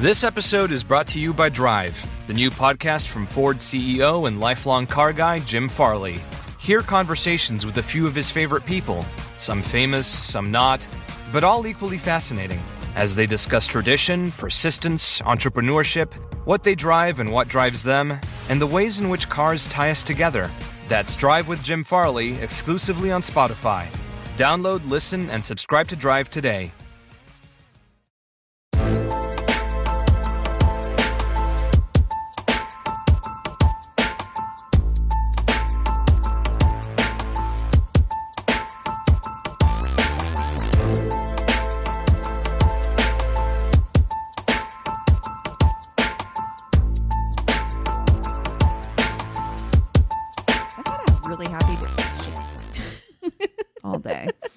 This episode is brought to you by Drive, the new podcast from Ford CEO and lifelong car guy Jim Farley. Hear conversations with a few of his favorite people, some famous, some not, but all equally fascinating, as they discuss tradition, persistence, entrepreneurship, what they drive and what drives them, and the ways in which cars tie us together. That's Drive with Jim Farley, exclusively on Spotify. Download, listen, and subscribe to Drive today.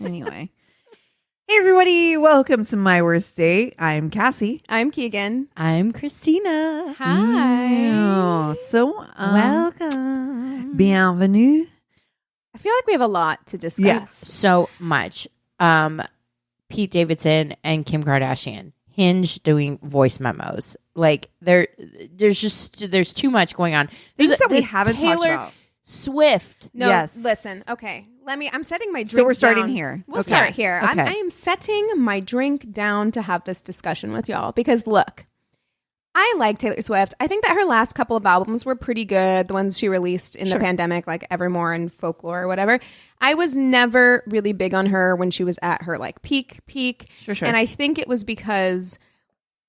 Anyway. Hey, everybody. Welcome to My Worst Date. I'm Cassie. I'm Keegan. I'm Christina. Hi. Welcome. Bienvenue. I feel like we have a lot to discuss. Yes. So much. Pete Davidson and Kim Kardashian. Hinge doing voice memos. Like, there's too much going on. Things that we haven't talked about. Swift. No, yes. Listen. Okay. I'm setting my drink So we're starting down. here. We'll start here. Okay. I am setting my drink down to have this discussion with y'all because look, I like Taylor Swift. I think that her last couple of albums were pretty good. The ones she released in the pandemic, like Evermore and Folklore or whatever. I was never really big on her when she was at her like peak. Sure. And I think it was because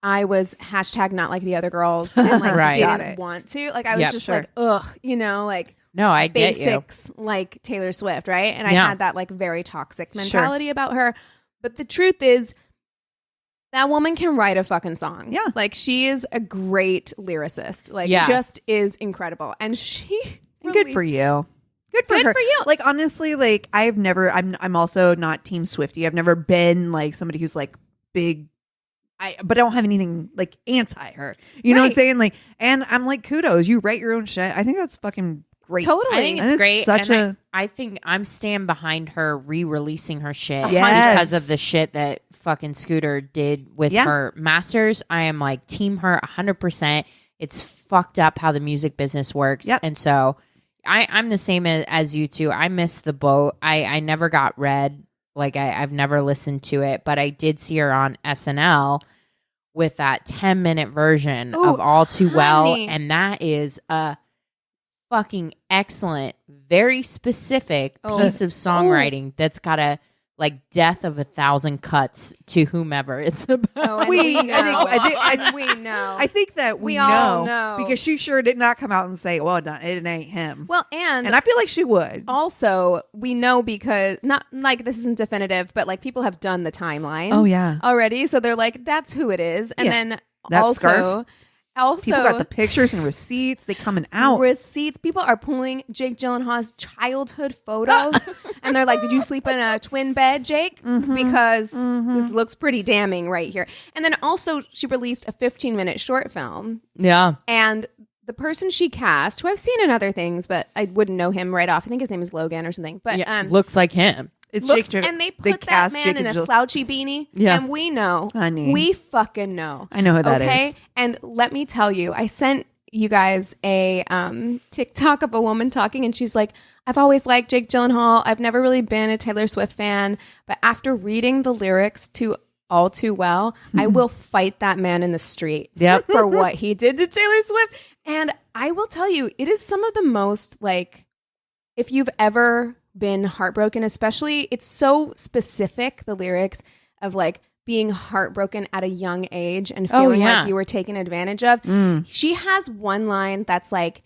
I was # not like the other girls and like didn't want to. Like I was just like, ugh, like no, I get basics like Taylor Swift, right? And I had that like very toxic mentality about her. But the truth is, that woman can write a fucking song. Yeah. Like she is a great lyricist. Like just is incredible. And she Good for you. Good for her. Like honestly, like I'm also not Team Swiftie. I've never been like somebody who's like big but I don't have anything like anti her. You know what I'm saying? Like, and I'm like, kudos. You write your own shit. I think that's fucking great. Totally. I think it's great. Such I think I'm stand behind her re-releasing her shit Yes. because of the shit that fucking Scooter did with her masters. I am like team her 100%. It's fucked up how the music business works. Yep. And so I'm the same as you two. I missed the boat. I never got Red. Like I've never listened to it, but I did see her on SNL with that 10-minute version of All Too Well. And that is a fucking excellent, very specific piece of songwriting that's got a like death of 1,000 cuts to whomever it's about. We know. I think that we all know. because she sure did not come out and say, well, it ain't him. Well, and I feel like she would. Also, we know because not like this isn't definitive, but like people have done the timeline. Oh yeah, already. So they're like, that's who it is. And then that also. Scarf. People got the pictures and receipts. They coming out. Receipts. People are pulling Jake Gyllenhaal's childhood photos, and they're like, "Did you sleep in a twin bed, Jake? Because this looks pretty damning right here." And then also, she released a 15-minute short film. Yeah, and the person she cast, who I've seen in other things, but I wouldn't know him right off. I think his name is Logan or something. But looks like him. It's and they put that man in a slouchy beanie. Yeah. And we know. Honey. We fucking know. I know who that is. Okay? And let me tell you, I sent you guys a TikTok of a woman talking, and she's like, I've always liked Jake Gyllenhaal. I've never really been a Taylor Swift fan. But after reading the lyrics to All Too Well, I will fight that man in the street for what he did to Taylor Swift. And I will tell you, it is some of the most, like, if you've ever been heartbroken, especially, it's so specific, the lyrics of like being heartbroken at a young age and feeling like you were taken advantage of. She has one line that's like,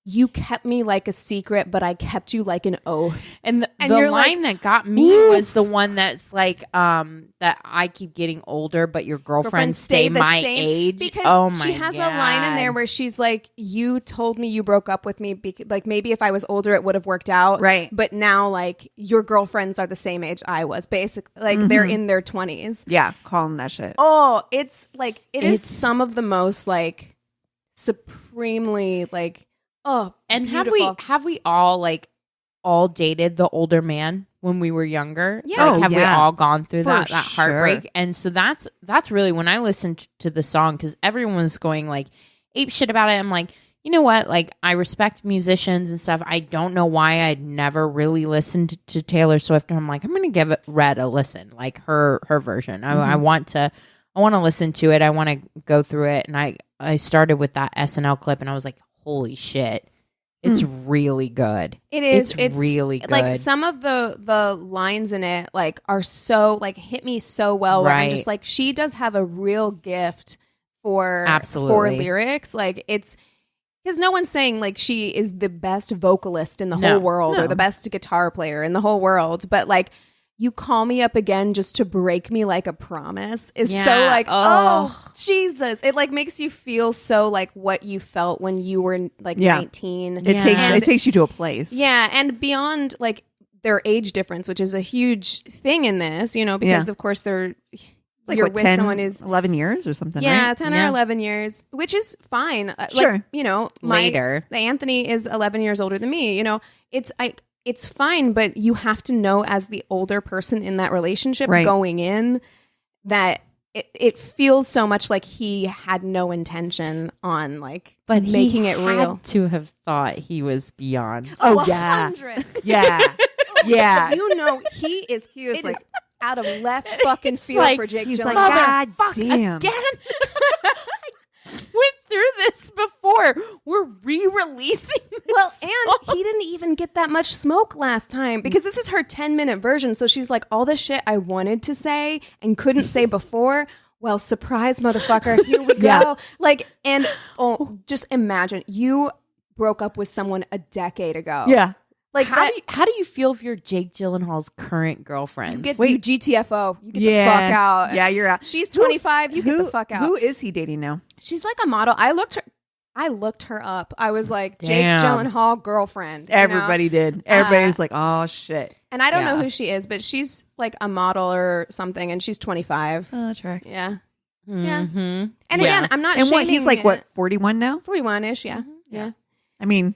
you kept me like a secret, but I kept you like an oath. And the line that got me was the one that's like, that I keep getting older, but your girlfriends stay my age. Because she has a line in there where she's like, you told me you broke up with me. Like maybe if I was older, it would have worked out. Right. But now like your girlfriends are the same age I was, basically. Like they're in their 20s. Yeah. Calling that shit. Oh, it's like, it is some of the most like supremely like, oh, and beautiful. have we all dated the older man when we were younger. Yeah. Like, have we all gone through For that sure. heartbreak? And so that's really when I listened to the song, because everyone's going like ape shit about it. I'm like, you know what? Like, I respect musicians and stuff. I don't know why I'd never really listened to Taylor Swift. And I'm like, I'm going to give Red a listen, like her version. I want to listen to it. I want to go through it. And I started with that SNL clip and I was like, holy shit. It's really good. It is. It's really good. Like, some of the lines in it like are so like hit me so well. Where I'm just like, she does have a real gift for lyrics. Like, it's because no one's saying like she is the best vocalist in the whole world or the best guitar player in the whole world, but like, you call me up again just to break me like a promise is so like, oh Jesus. It like makes you feel so like what you felt when you were like 19. It takes you to a place. Yeah. And beyond like their age difference, which is a huge thing in this, you know, because of course they're like you're what, with 10, someone who's 11 years or something, yeah, right? 10 or 11 years, which is fine. Sure. Like, you know, Later. Anthony is 11 years older than me. You know, it's fine, but you have to know as the older person in that relationship going in that it feels so much like he had no intention on like making it real. To have thought he was beyond. Oh, yeah. 100. Yeah. Yeah. You know, he is like, out of left fucking field like, for Jake he's Gyllenhaal. like, God damn. Again. Went through this before. We're re-releasing this Well, song. and he didn't even get that much smoke last time because this is her 10-minute version. So she's like, all the shit I wanted to say and couldn't say before. Well, surprise, motherfucker. Here we go. Like, and just imagine you broke up with someone a decade ago. Yeah. Like, how do you feel if you're Jake Gyllenhaal's current girlfriend? you GTFO. You get the fuck out. Yeah, you're out. She's 25. You get the fuck out. Who is he dating now? She's like a model. I looked her up. I was like, Damn. Jake Gyllenhaal girlfriend. Everybody did. Everybody's like, oh shit. And I don't know who she is, but she's like a model or something, and she's 25. Oh, that tracks. Yeah. Mm-hmm. Yeah. And again, I'm not And shaming. what, he's like, what, 41 now? 41-ish, yeah. Yeah. I mean,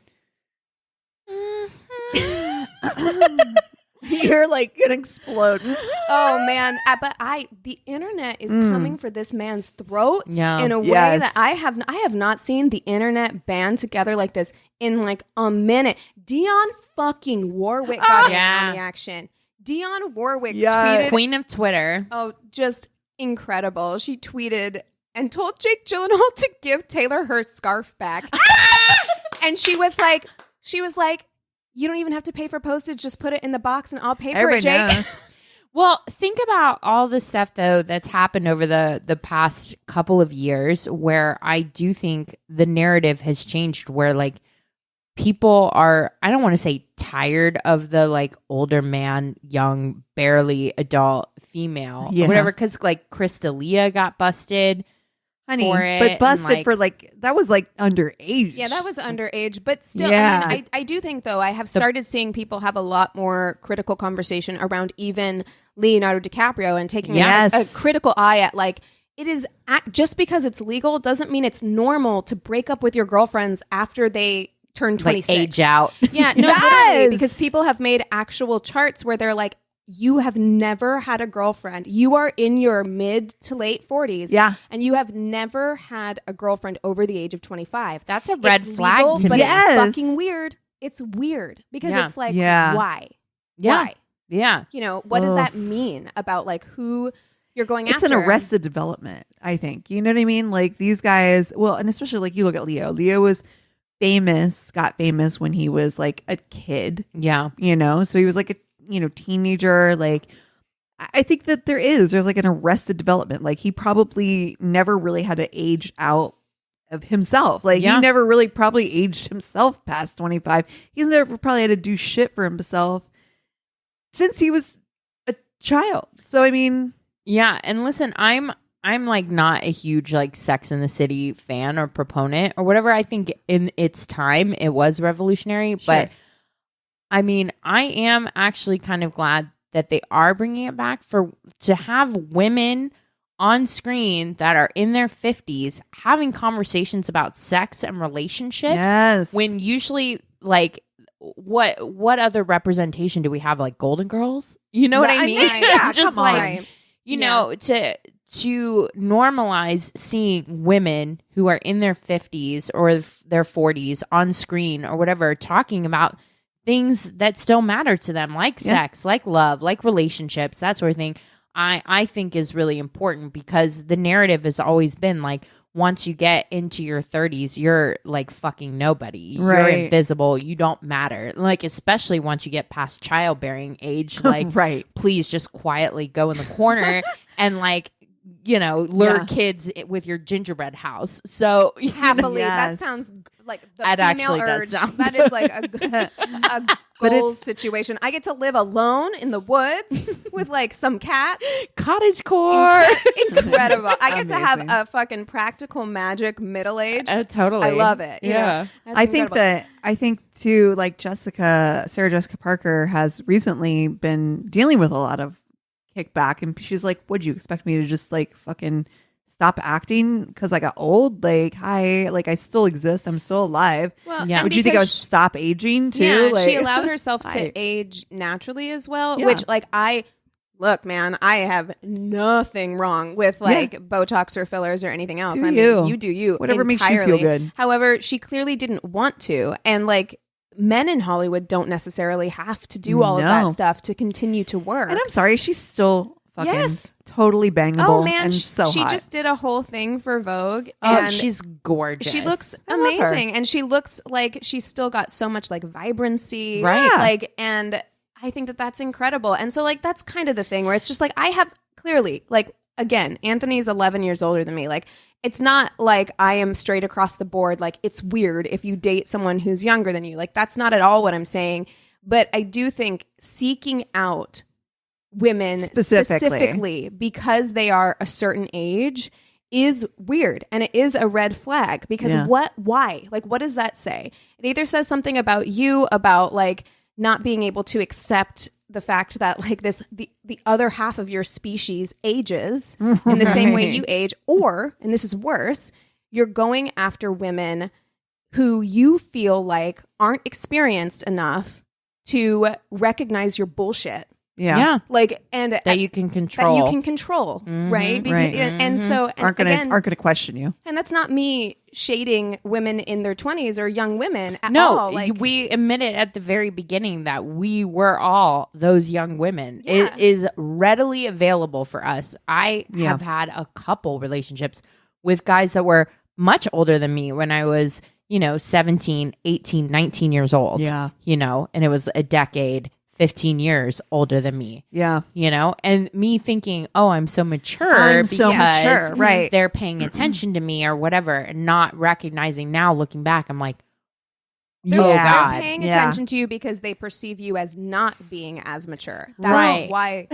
you're like gonna explode. Oh man, but the internet is coming for this man's throat in a way that I have not seen the internet band together like this in like a minute. Dionne fucking Warwick got in on the action. Dionne Warwick tweeted, Queen of Twitter. oh, just incredible. She tweeted and told Jake Gyllenhaal to give Taylor her scarf back. And she was like, you don't even have to pay for postage. Just put it in the box and I'll pay for it, Jake. Well, think about all the stuff, though, that's happened over the past couple of years where I do think the narrative has changed where, like, people are, I don't want to say tired of the, like, older man, young, barely adult female or whatever, because, like, Crystalia got busted. Honey, for it, but busted and, for like that was like underage. Yeah, that was underage, but still, Yeah. I mean, I do think though I have started seeing people have a lot more critical conversation around even Leonardo DiCaprio and taking a critical eye at like it is just because it's legal doesn't mean it's normal to break up with your girlfriends after they turn 26. Like age out. Yeah, no, literally, because people have made actual charts where they're like, you have never had a girlfriend. You are in your mid to late 40s. Yeah. And you have never had a girlfriend over the age of 25. That's a red flag legal, to but me. it's fucking weird. It's weird because it's like, why? Yeah. Why? Yeah. You know, what does that mean about like who you're going after? It's an arrested development, I think. You know what I mean? Like these guys, well, and especially like you look at Leo. Leo was got famous when he was like a kid. Yeah. You know, so he was like a teenager. Like I think that there's like an arrested development. Like he probably never really had to age out of himself. Like he never really probably aged himself past 25. He's never probably had to do shit for himself since he was a child. So I mean, yeah. And listen, I'm like not a huge like Sex and the City fan or proponent or whatever. I think in its time it was revolutionary, but I mean, I am actually kind of glad that they are bringing it back to have women on screen that are in their 50s having conversations about sex and relationships. Yes. When usually like what other representation do we have? Like Golden Girls? You know what I mean? Yeah, just come like on. you know, to normalize seeing women who are in their 50s or their 40s on screen or whatever talking about things that still matter to them, like sex, like love, like relationships, that sort of thing. I think is really important, because the narrative has always been like, once you get into your 30s, you're like fucking nobody. You're invisible. You don't matter. Like, especially once you get past childbearing age, like, please just quietly go in the corner and like, you know, lure kids with your gingerbread house. So happily, that sounds like the female urge. That is like a goals situation. I get to live alone in the woods with like some cats. Cottage core. Incredible. I get to have a fucking practical magic middle age. Totally. I love it. You know? I think too, like Sarah Jessica Parker has recently been dealing with a lot of kickback, and she's like, would you expect me to just like fucking stop acting because I got old? Like, I still exist, I'm still alive. Well, would you think I would stop aging too? Yeah, like, she allowed herself to age naturally as well, which like look, man, I have nothing wrong with like Botox or fillers or anything else. I mean, you do you. Whatever entirely. makes you feel good. However, she clearly didn't want to, and like men in Hollywood don't necessarily have to do all of that stuff to continue to work. And I'm sorry, she's still fucking totally bangable. Oh man, and she just did a whole thing for Vogue. And she's gorgeous. She looks amazing, and she looks like she's still got so much like vibrancy, right? Like, and I think that that's incredible. And so like that's kind of the thing where it's just like I have clearly like, again, Anthony's 11 years older than me. Like, it's not like I am straight across the board. Like, it's weird if you date someone who's younger than you. Like, that's not at all what I'm saying. But I do think seeking out women specifically because they are a certain age is weird, and it is a red flag, because why? Like, what does that say? It either says something about you, about like not being able to accept the fact that like the other half of your species ages in the same way you age, or, and this is worse, you're going after women who you feel like aren't experienced enough to recognize your bullshit. Yeah. Like, and that you can control. Right? Because, and so aren't gonna question you. And that's not me shading women in their 20s or young women at No, all. Like, we admit it at the very beginning that we were all those young women. It is readily available for us. I have had a couple relationships with guys that were much older than me when I was, 17, 18, 19 years old. Yeah. And it was a decade, 15 years older than me. Yeah. And me thinking, oh, I'm so mature because right. they're paying attention to me or whatever, and not recognizing now, looking back, I'm like, they're God. paying attention to you because they perceive you as not being as mature. That's why.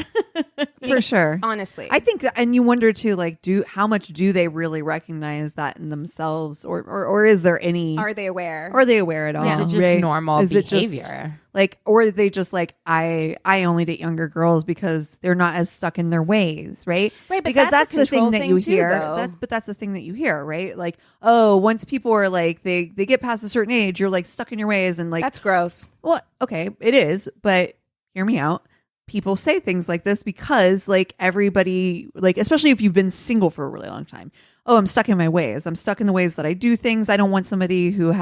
For sure. Honestly. I think that, and you wonder too, like, how much do they really recognize that in themselves, or is there any? Are they aware? Are they aware at all? Is it just normal behavior? Or are they just like, I only date younger girls because they're not as stuck in their ways, right? Right, but because that's the thing that you too, hear. though. That's the thing that you hear, right? Like, oh, once people are like, they get past a certain age, you're like stuck in your ways, and like, that's gross. Well, okay, it is, but hear me out. People say things like this because like everybody, like, especially if you've been single for a really long time. Oh, I'm stuck in my ways. I'm stuck in the ways that I do things. I don't want somebody who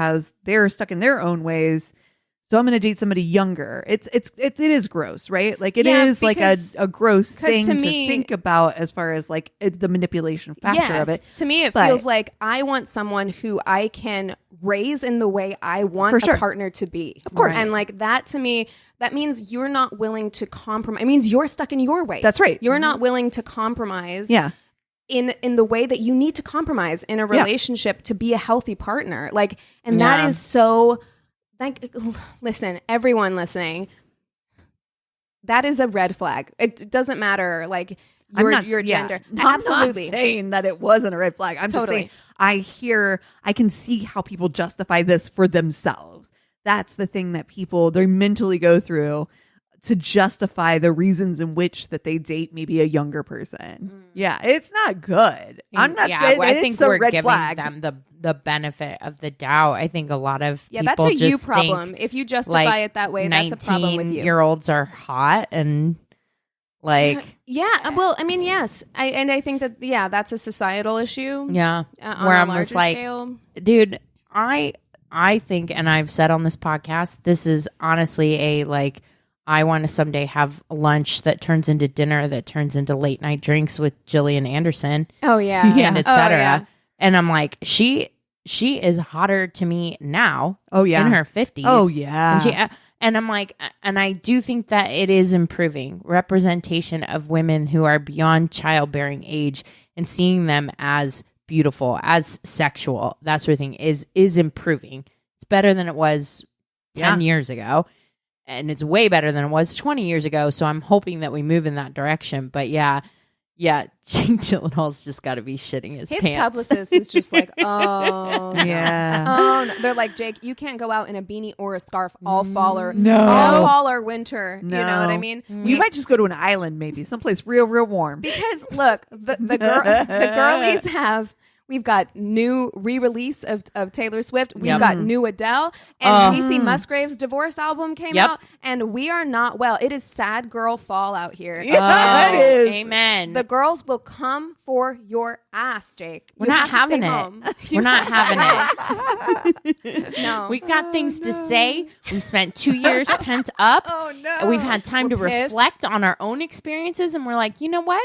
they're stuck in their own ways. So I'm going to date somebody younger. It is gross, right? Like it is like a gross thing to think about as far as like the manipulation factor of it. To me, it feels like I want someone who I can raise in the way I want a partner to be. Of course. And like that to me, that means you're not willing to compromise. It means you're stuck in your ways. That's right. You're not willing to compromise. Yeah. In the way that you need to compromise in a relationship to be a healthy partner. Like, and that is so... listen, everyone listening, that is a red flag. It doesn't matter like your gender. Absolutely. I'm not saying that it wasn't a red flag. I'm just saying I can see how people justify this for themselves. That's the thing that they mentally go through to justify the reasons in which that they date maybe a younger person. Yeah, it's not good. I'm not saying I think we're red giving flag. them the benefit of the doubt. I think a lot of people that's a just you problem. think, If you justify it that way, that's a problem with you. 19-year-olds are hot and like well, I mean, yes, I think that that's a societal issue. Yeah, on where a I'm larger just like, scale. dude, I think, and I've said on this podcast, this is honestly a like, I want to someday have lunch that turns into dinner, that turns into late night drinks with Gillian Anderson. Oh yeah, and etc. Yeah. And I'm like, she is hotter to me now. Oh yeah, in her 50s. Oh yeah, and I'm like, and I do think that it is improving representation of women who are beyond childbearing age and seeing them as beautiful, as sexual, that sort of thing is improving. It's better than it was 10 years ago, and it's way better than it was 20 years ago. So I'm hoping that we move in that direction. But yeah, Jake Gyllenhaal's just got to be shitting his pants. His publicist is just like, oh yeah, oh no. They're like, Jake, you can't go out in a beanie or a scarf all fall or all fall or winter. No. You know what I mean? You might just go to an island, maybe someplace real warm. Because look, the girlies have. We've got new re-release of Taylor Swift. We've got new Adele. And Casey Musgrave's divorce album came out. And we are not well. It is sad girl fall out here. Yeah, it is. Amen. The girls will come for your ass, Jake. We're not having it. We're not having it. No. We've got things to say. We've spent 2 years pent up. Oh, no. We've had time to reflect on our own experiences. And we're like, you know what?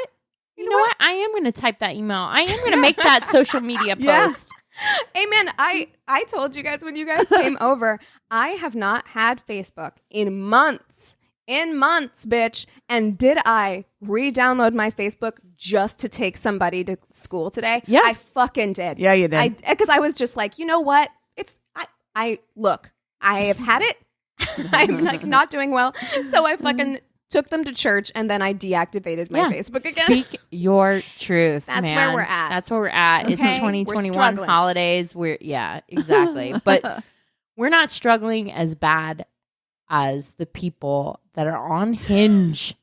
You know what? I am going to type that email. I am going to make that social media post. Amen. I told you guys when you guys came over, I have not had Facebook in months. In months, bitch. And did I re-download my Facebook just to take somebody to school today? Yeah. I fucking did. Yeah, you did. Because I was just like, you know what? Look, I have had it. I'm like not doing well. So I fucking took them to church, and then I deactivated my Facebook again. Speak your truth. That's man. where we're at. That's where we're at. Okay? It's 2021 holidays. Exactly. But we're not struggling as bad as the people that are on Hinge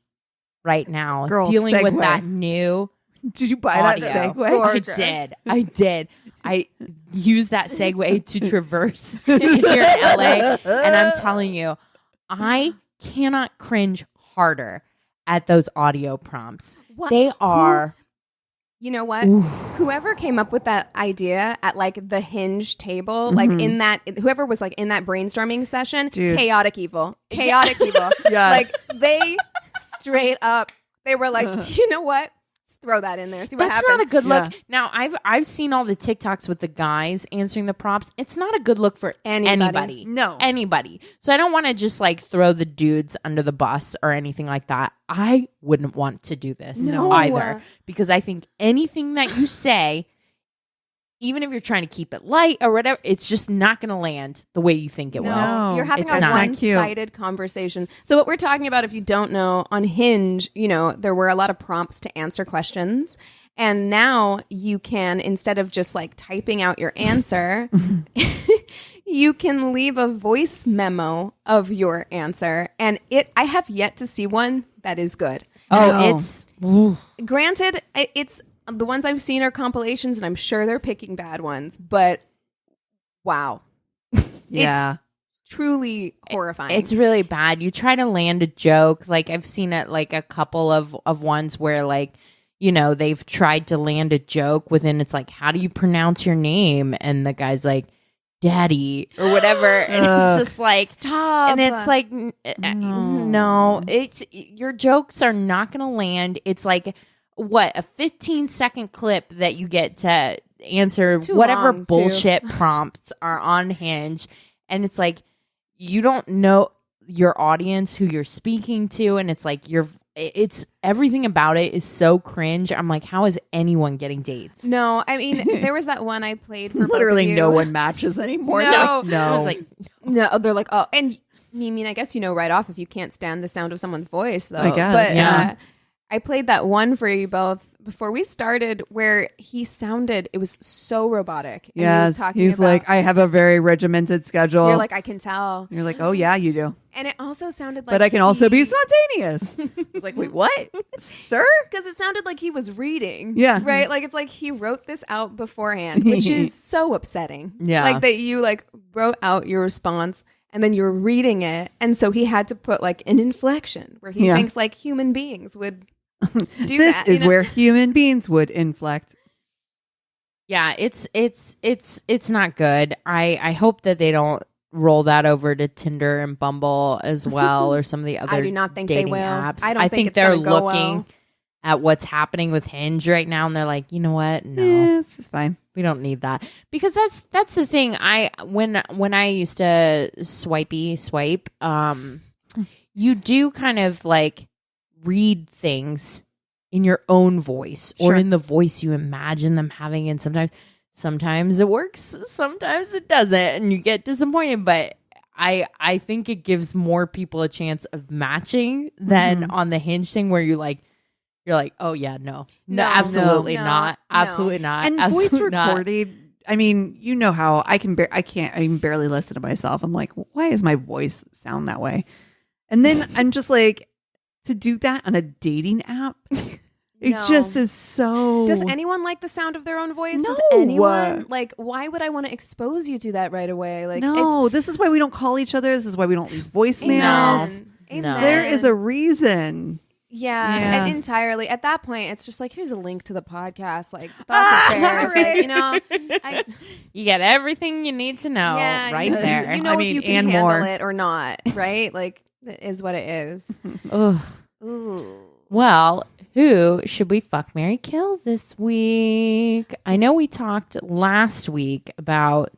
right now, dealing segue. with that new. Did you buy audio. that segue? Gorgeous. I did. I used that segue to traverse here in LA, and I'm telling you, I cannot cringe harder at those audio prompts. What? They are. You know what? Whoever came up with that idea at like the Hinge table, like in that, whoever was like in that brainstorming session, chaotic evil. Chaotic evil. Yes. Like they straight up, they were like, you know what? Throw that in there. See what That's happens. not a good look. Yeah. Now, I've seen all the TikToks with the guys answering the prompts. It's not a good look for anybody. No. Anybody. So I don't want to just like throw the dudes under the bus or anything like that. I wouldn't want to do this either. Because I think anything that you say, even if you're trying to keep it light or whatever, it's just not going to land the way you think it will. No. You're having It's a not. one-sided conversation. So what we're talking about, if you don't know, on Hinge, you know, there were a lot of prompts to answer questions. And now you can, instead of just like typing out your answer, you can leave a voice memo of your answer. And I have yet to see one that is good. It's Granted, it's the ones I've seen are compilations, and I'm sure they're picking bad ones, but wow. Yeah. It's truly horrifying. It's really bad. You try to land a joke. Like I've seen it like a couple of ones where like, you know, they've tried to land a joke within, it's like, how do you pronounce your name? And the guy's like, Daddy or whatever. And it's just like, stop. And it's like, no, it's your jokes are not going to land. It's like, what, a 15-second clip that you get to answer whatever bullshit prompts are on Hinge. And it's like, you don't know your audience, who you're speaking to. And it's like, it's everything about it is so cringe. I'm like, how is anyone getting dates? No, I mean, there was that one I played for literally both of you. no one matches anymore. No. No. It's like, No, they're like, oh, and I mean, I guess you know right off if you can't stand the sound of someone's voice, though. I guess, But yeah. I played that one for you both before we started where he sounded, it was so robotic. And Yes, he's about, like, I have a very regimented schedule. You're like, I can tell. You're like, oh yeah, you do. And it also sounded like, but I can also be spontaneous. I was like, wait, what, sir? Because it sounded like he was reading. Yeah, right. Like it's like he wrote this out beforehand, which is so upsetting. Yeah, like that you like wrote out your response and then you're reading it, and so he had to put like an inflection where he thinks like human beings would do this that. This is where human beings would inflect. Yeah, it's not good. I hope that they don't roll that over to Tinder and Bumble as well, or some of the other I do not think dating they will. apps. I don't think it's they're gonna go looking at what's happening with Hinge right now, and they're like, you know what? No, this is fine. We don't need that, because that's the thing. When I used to swipe, you do kind of like read things in your own voice or in the voice you imagine them having, and sometimes it works, sometimes it doesn't, and you get disappointed. But I think it gives more people a chance of matching than on the Hinge thing where you're like, oh yeah, no, absolutely not. And voice recorded. I mean, you know how I can barely listen to myself. I'm like, why does my voice sound that way? And then I'm just like, to do that on a dating app, it just is so. Does anyone like the sound of their own voice? No. Does anyone like? Why would I want to expose you to that right away? Like, no, this is why we don't call each other. This is why we don't leave voicemails. Amen. There is a reason. Yeah, and entirely. At that point, it's just like, here's a link to the podcast. Like, thoughts and prayers. Like, you know, you get everying you need to know right there. You know, if you can handle it or not, right? Like, it is what it is. Ooh. Well, who should we fuck, marry, kill this week? I know we talked last week about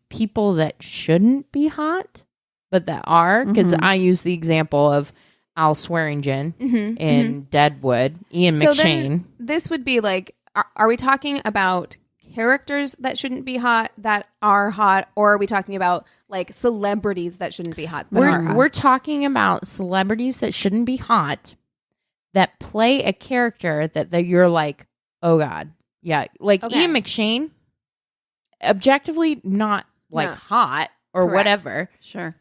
people that shouldn't be hot, but that are, because I use the example of Al Swearingen in Deadwood, Ian McShane. Then this would be like, are we talking about characters that shouldn't be hot that are hot, or are we talking about like celebrities that shouldn't be hot? We're talking about celebrities that shouldn't be hot that play a character that you're like, oh God. Yeah. Like Ian McShane, objectively not like hot or whatever. Sure.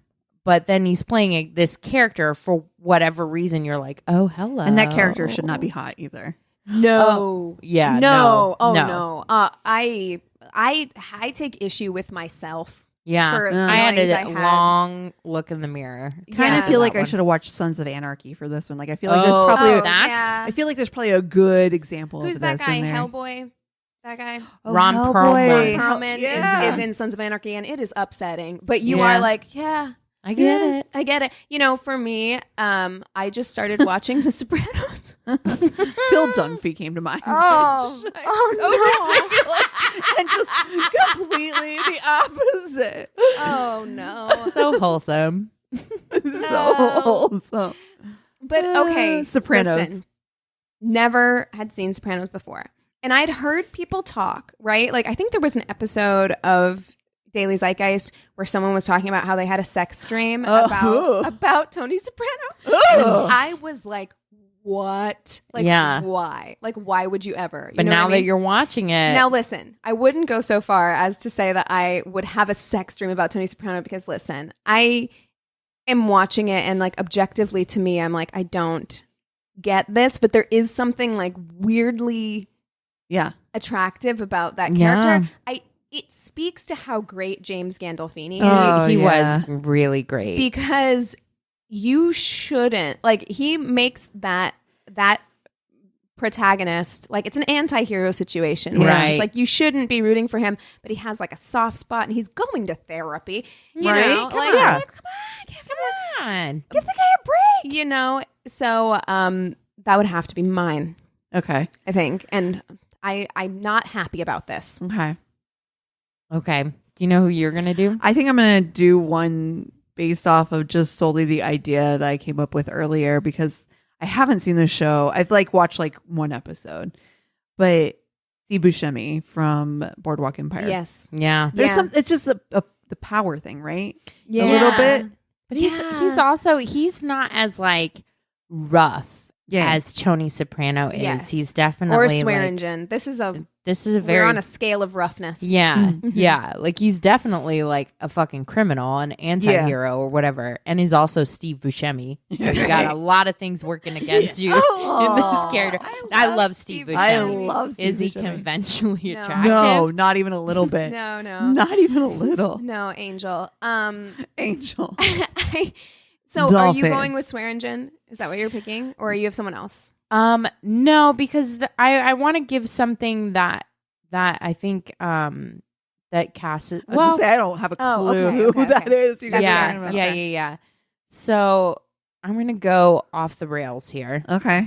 But then he's playing this character for whatever reason. You're like, oh, hello. And that character should not be hot either. No. Yeah. No. Oh, no. I take issue with myself. Yeah. I had a long look in the mirror. Kind of feel like I should have watched Sons of Anarchy for this one. Like, I feel like there's probably I feel like there's probably a good example of this. Who's that guy? In there. Hellboy? That guy? Ron Perlman. Ron Perlman is in Sons of Anarchy, and it is upsetting. But you are like, I get it. You know, for me, I just started watching The Sopranos. Phil Dunphy came to mind. Oh, ridiculous. And just completely the opposite. Oh, no. So wholesome. So wholesome. But okay, Sopranos. Listen, never had seen Sopranos before. And I'd heard people talk, right? Like, I think there was an episode of Daily Zeitgeist where someone was talking about how they had a sex dream about Tony Soprano. And I was like, what? Like, why? Like, why would you ever? But now that you're watching it. Now, listen, I wouldn't go so far as to say that I would have a sex dream about Tony Soprano, because listen, I am watching it and like objectively to me, I'm like, I don't get this, but there is something like weirdly attractive about that character. It speaks to how great James Gandolfini is. He was really great. Because you shouldn't, like, he makes that protagonist, like, it's an anti-hero situation. Where it's just like, you shouldn't be rooting for him, but he has like a soft spot and he's going to therapy. You know? Come on. Give the guy a break. You know? So that would have to be mine. Okay. I think. And I'm not happy about this. Okay. Do you know who you're going to do? I think I'm going to do one based off of just solely the idea that I came up with earlier, because I haven't seen the show. I've like watched like one episode, but Steve Buscemi from Boardwalk Empire. Yes. Yeah. There's some, it's just the power thing, right? Yeah. A little bit. But he's also, he's not as like rough as Tony Soprano is. Yes. He's definitely or Swearingen. This is a very we're on a scale of roughness. Yeah, yeah. Like he's definitely like a fucking criminal, an anti-hero or whatever. And he's also Steve Buscemi. So you got a lot of things working against you in this character. I love Steve Buscemi. I love Steve Is he Buscemi. conventionally attractive? No, not even a little bit. No. Not even a little. No, Angel. Angel. So Dolphins. are you going with Swearingen? Is that what you're picking? Or you have someone else? No, because I want to give something that I think that Cassi. Well, I don't have a clue who that is. Yeah. So I'm gonna go off the rails here. Okay,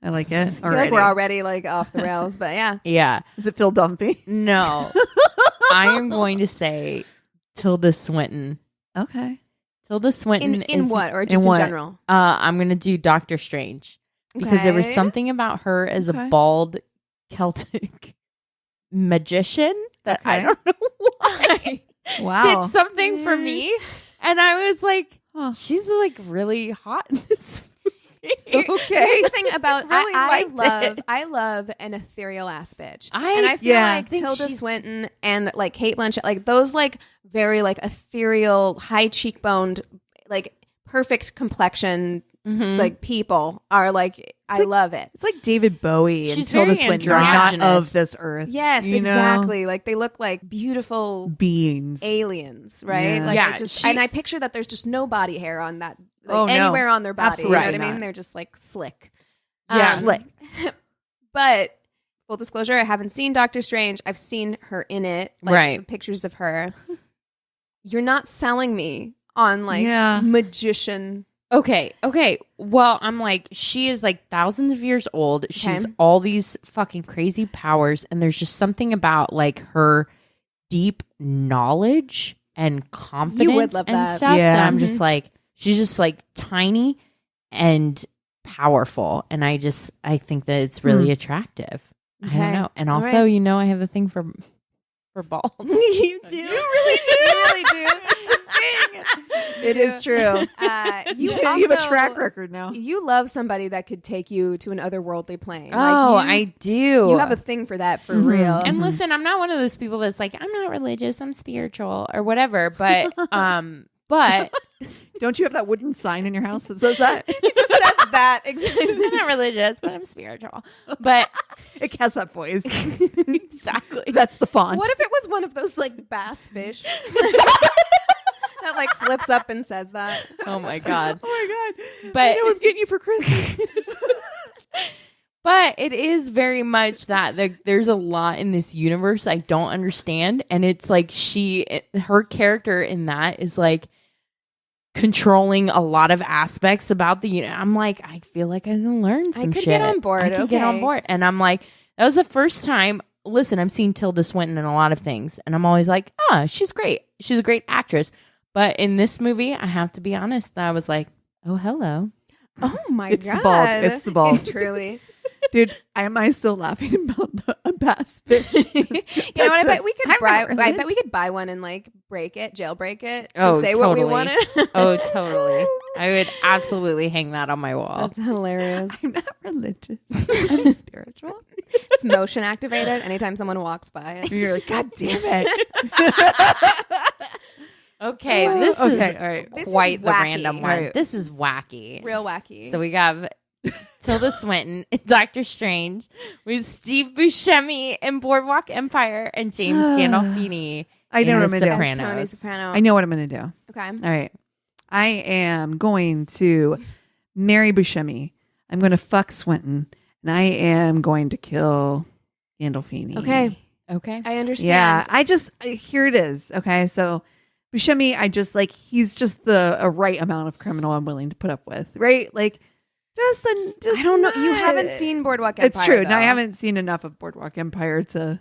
I like it. I feel like we're already like off the rails, but yeah. Yeah. Is it Phil Dunphy? No, I am going to say Tilda Swinton. Okay. Tilda Swinton in what, or just in general? I'm gonna do Doctor Strange because there was something about her as a bald Celtic magician that I don't know why did something for me, and I was like, she's like really hot in this movie. Okay. Here's the thing about I love an ethereal ass bitch. I feel like Tilda Swinton and like Kate Blanchett, like those like very like ethereal, high cheekboned, like perfect complexion, like people are like I love it. It's like David Bowie and She's Tilda very Swinton are not androgynous. of this earth. Yes, exactly. Like they look like beautiful beings, aliens, right? Yeah. Like Yeah, I just and I picture that there's just no body hair on that, like no. anywhere on their body. Absolutely You know what I mean? not. They're just like slick. Yeah, slick. But full disclosure, I haven't seen Doctor Strange. I've seen her in it, like Right. pictures of her. You're not selling me on like magician. Okay. Well, I'm like, she is like thousands of years old. She's all these fucking crazy powers, and there's just something about like her deep knowledge and confidence love and that. stuff Yeah. that I'm just like, she's just like tiny and powerful, and I think that it's really attractive. I don't know. And All also, right. I have a thing for bald. You do. You really do. It is true. You have a track record now. You love somebody that could take you to an otherworldly plane. Oh, like I do. You have a thing for that, for real. And listen, I'm not one of those people that's like, I'm not religious, I'm spiritual or whatever. But but Don't you have that wooden sign in your house that says that? It just says that exactly. I'm not religious, but I'm spiritual. But It has that voice. exactly. That's the font. What if it was one of those like bass fish that like flips up and says that? Oh my God. Oh my God. But I know I'm getting you for Christmas. But it is very much that there's a lot in this universe I don't understand. And it's like her character in that is like controlling a lot of aspects about I'm like, I feel like I can learn some shit. I could get on board. I could get on board. And I'm like, that was the first time. Listen, I've seen Tilda Swinton in a lot of things. And I'm always like, she's great. She's a great actress. But in this movie, I have to be honest, that I was like, oh, hello. Oh my It's God. the bulb. It's the bulb. Truly. Dude, am I still laughing about a bass fish? You know what? I bet we could I'm buy. not I religious. bet we could buy one and like jailbreak it to Oh, say what we totally. wanted. Oh, totally. I would absolutely hang that on my wall. That's hilarious. I'm not religious. I'm spiritual. It's motion activated. Anytime someone walks by it. You're like, God damn it. Okay, this is all right. This is quite the wacky. random one. Right. This is wacky. Real wacky. So we have Tilda Swinton in Doctor Strange with Steve Buscemi in Boardwalk Empire and James Gandolfini I know in what The I'm gonna do. Sopranos. Tony Soprano. I know what I'm going to do. Okay. All right. I am going to marry Buscemi. I'm going to fuck Swinton. And I am going to kill Gandolfini. Okay. Okay. I understand. Yeah. Here it is. Okay. So Buscemi, he's just a right amount of criminal I'm willing to put up with. Right? Like, just I don't know. You haven't seen Boardwalk Empire. It's true. Though. No, I haven't seen enough of Boardwalk Empire to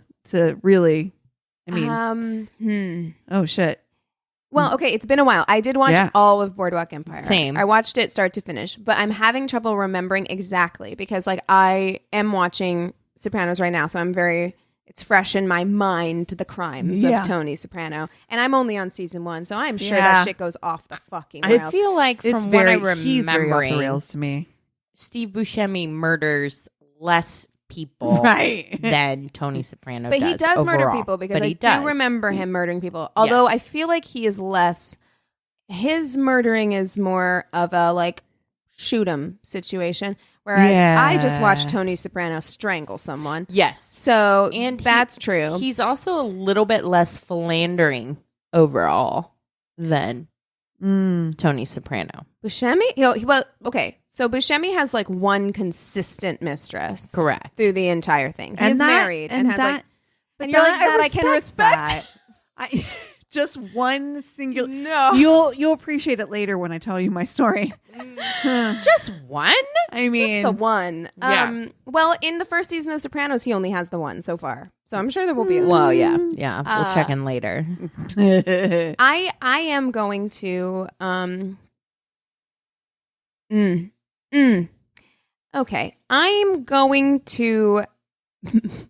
really. I mean, oh shit. Well, okay, it's been a while. I did watch all of Boardwalk Empire. Same. I watched it start to finish, but I'm having trouble remembering exactly because like I am watching Sopranos right now, so it's fresh in my mind the crimes of Tony Soprano, and I'm only on season 1, so I'm sure that shit goes off the fucking rails. I feel like from It's what I'm he's very off the remembering, rails to me. Steve Buscemi murders less people than Tony Soprano does. But he does overall. murder people because I do remember him murdering people. Although I feel like he is less, his murdering is more of a like shoot 'em situation. Whereas I just watched Tony Soprano strangle someone. Yes. So that's true. He's also a little bit less philandering overall than Tony Soprano. Buscemi? Well, okay. So Buscemi has like one consistent mistress. Correct. Through the entire thing. He's married and has like... And you're like, that I can respect. Just one singular... No. You'll appreciate it later when I tell you my story. Just one? I mean... Just the one. Yeah. Well, in the first season of Sopranos, he only has the one so far. So I'm sure there will be others. Well, yeah. We'll check in later. I am going to... Okay. I'm going to...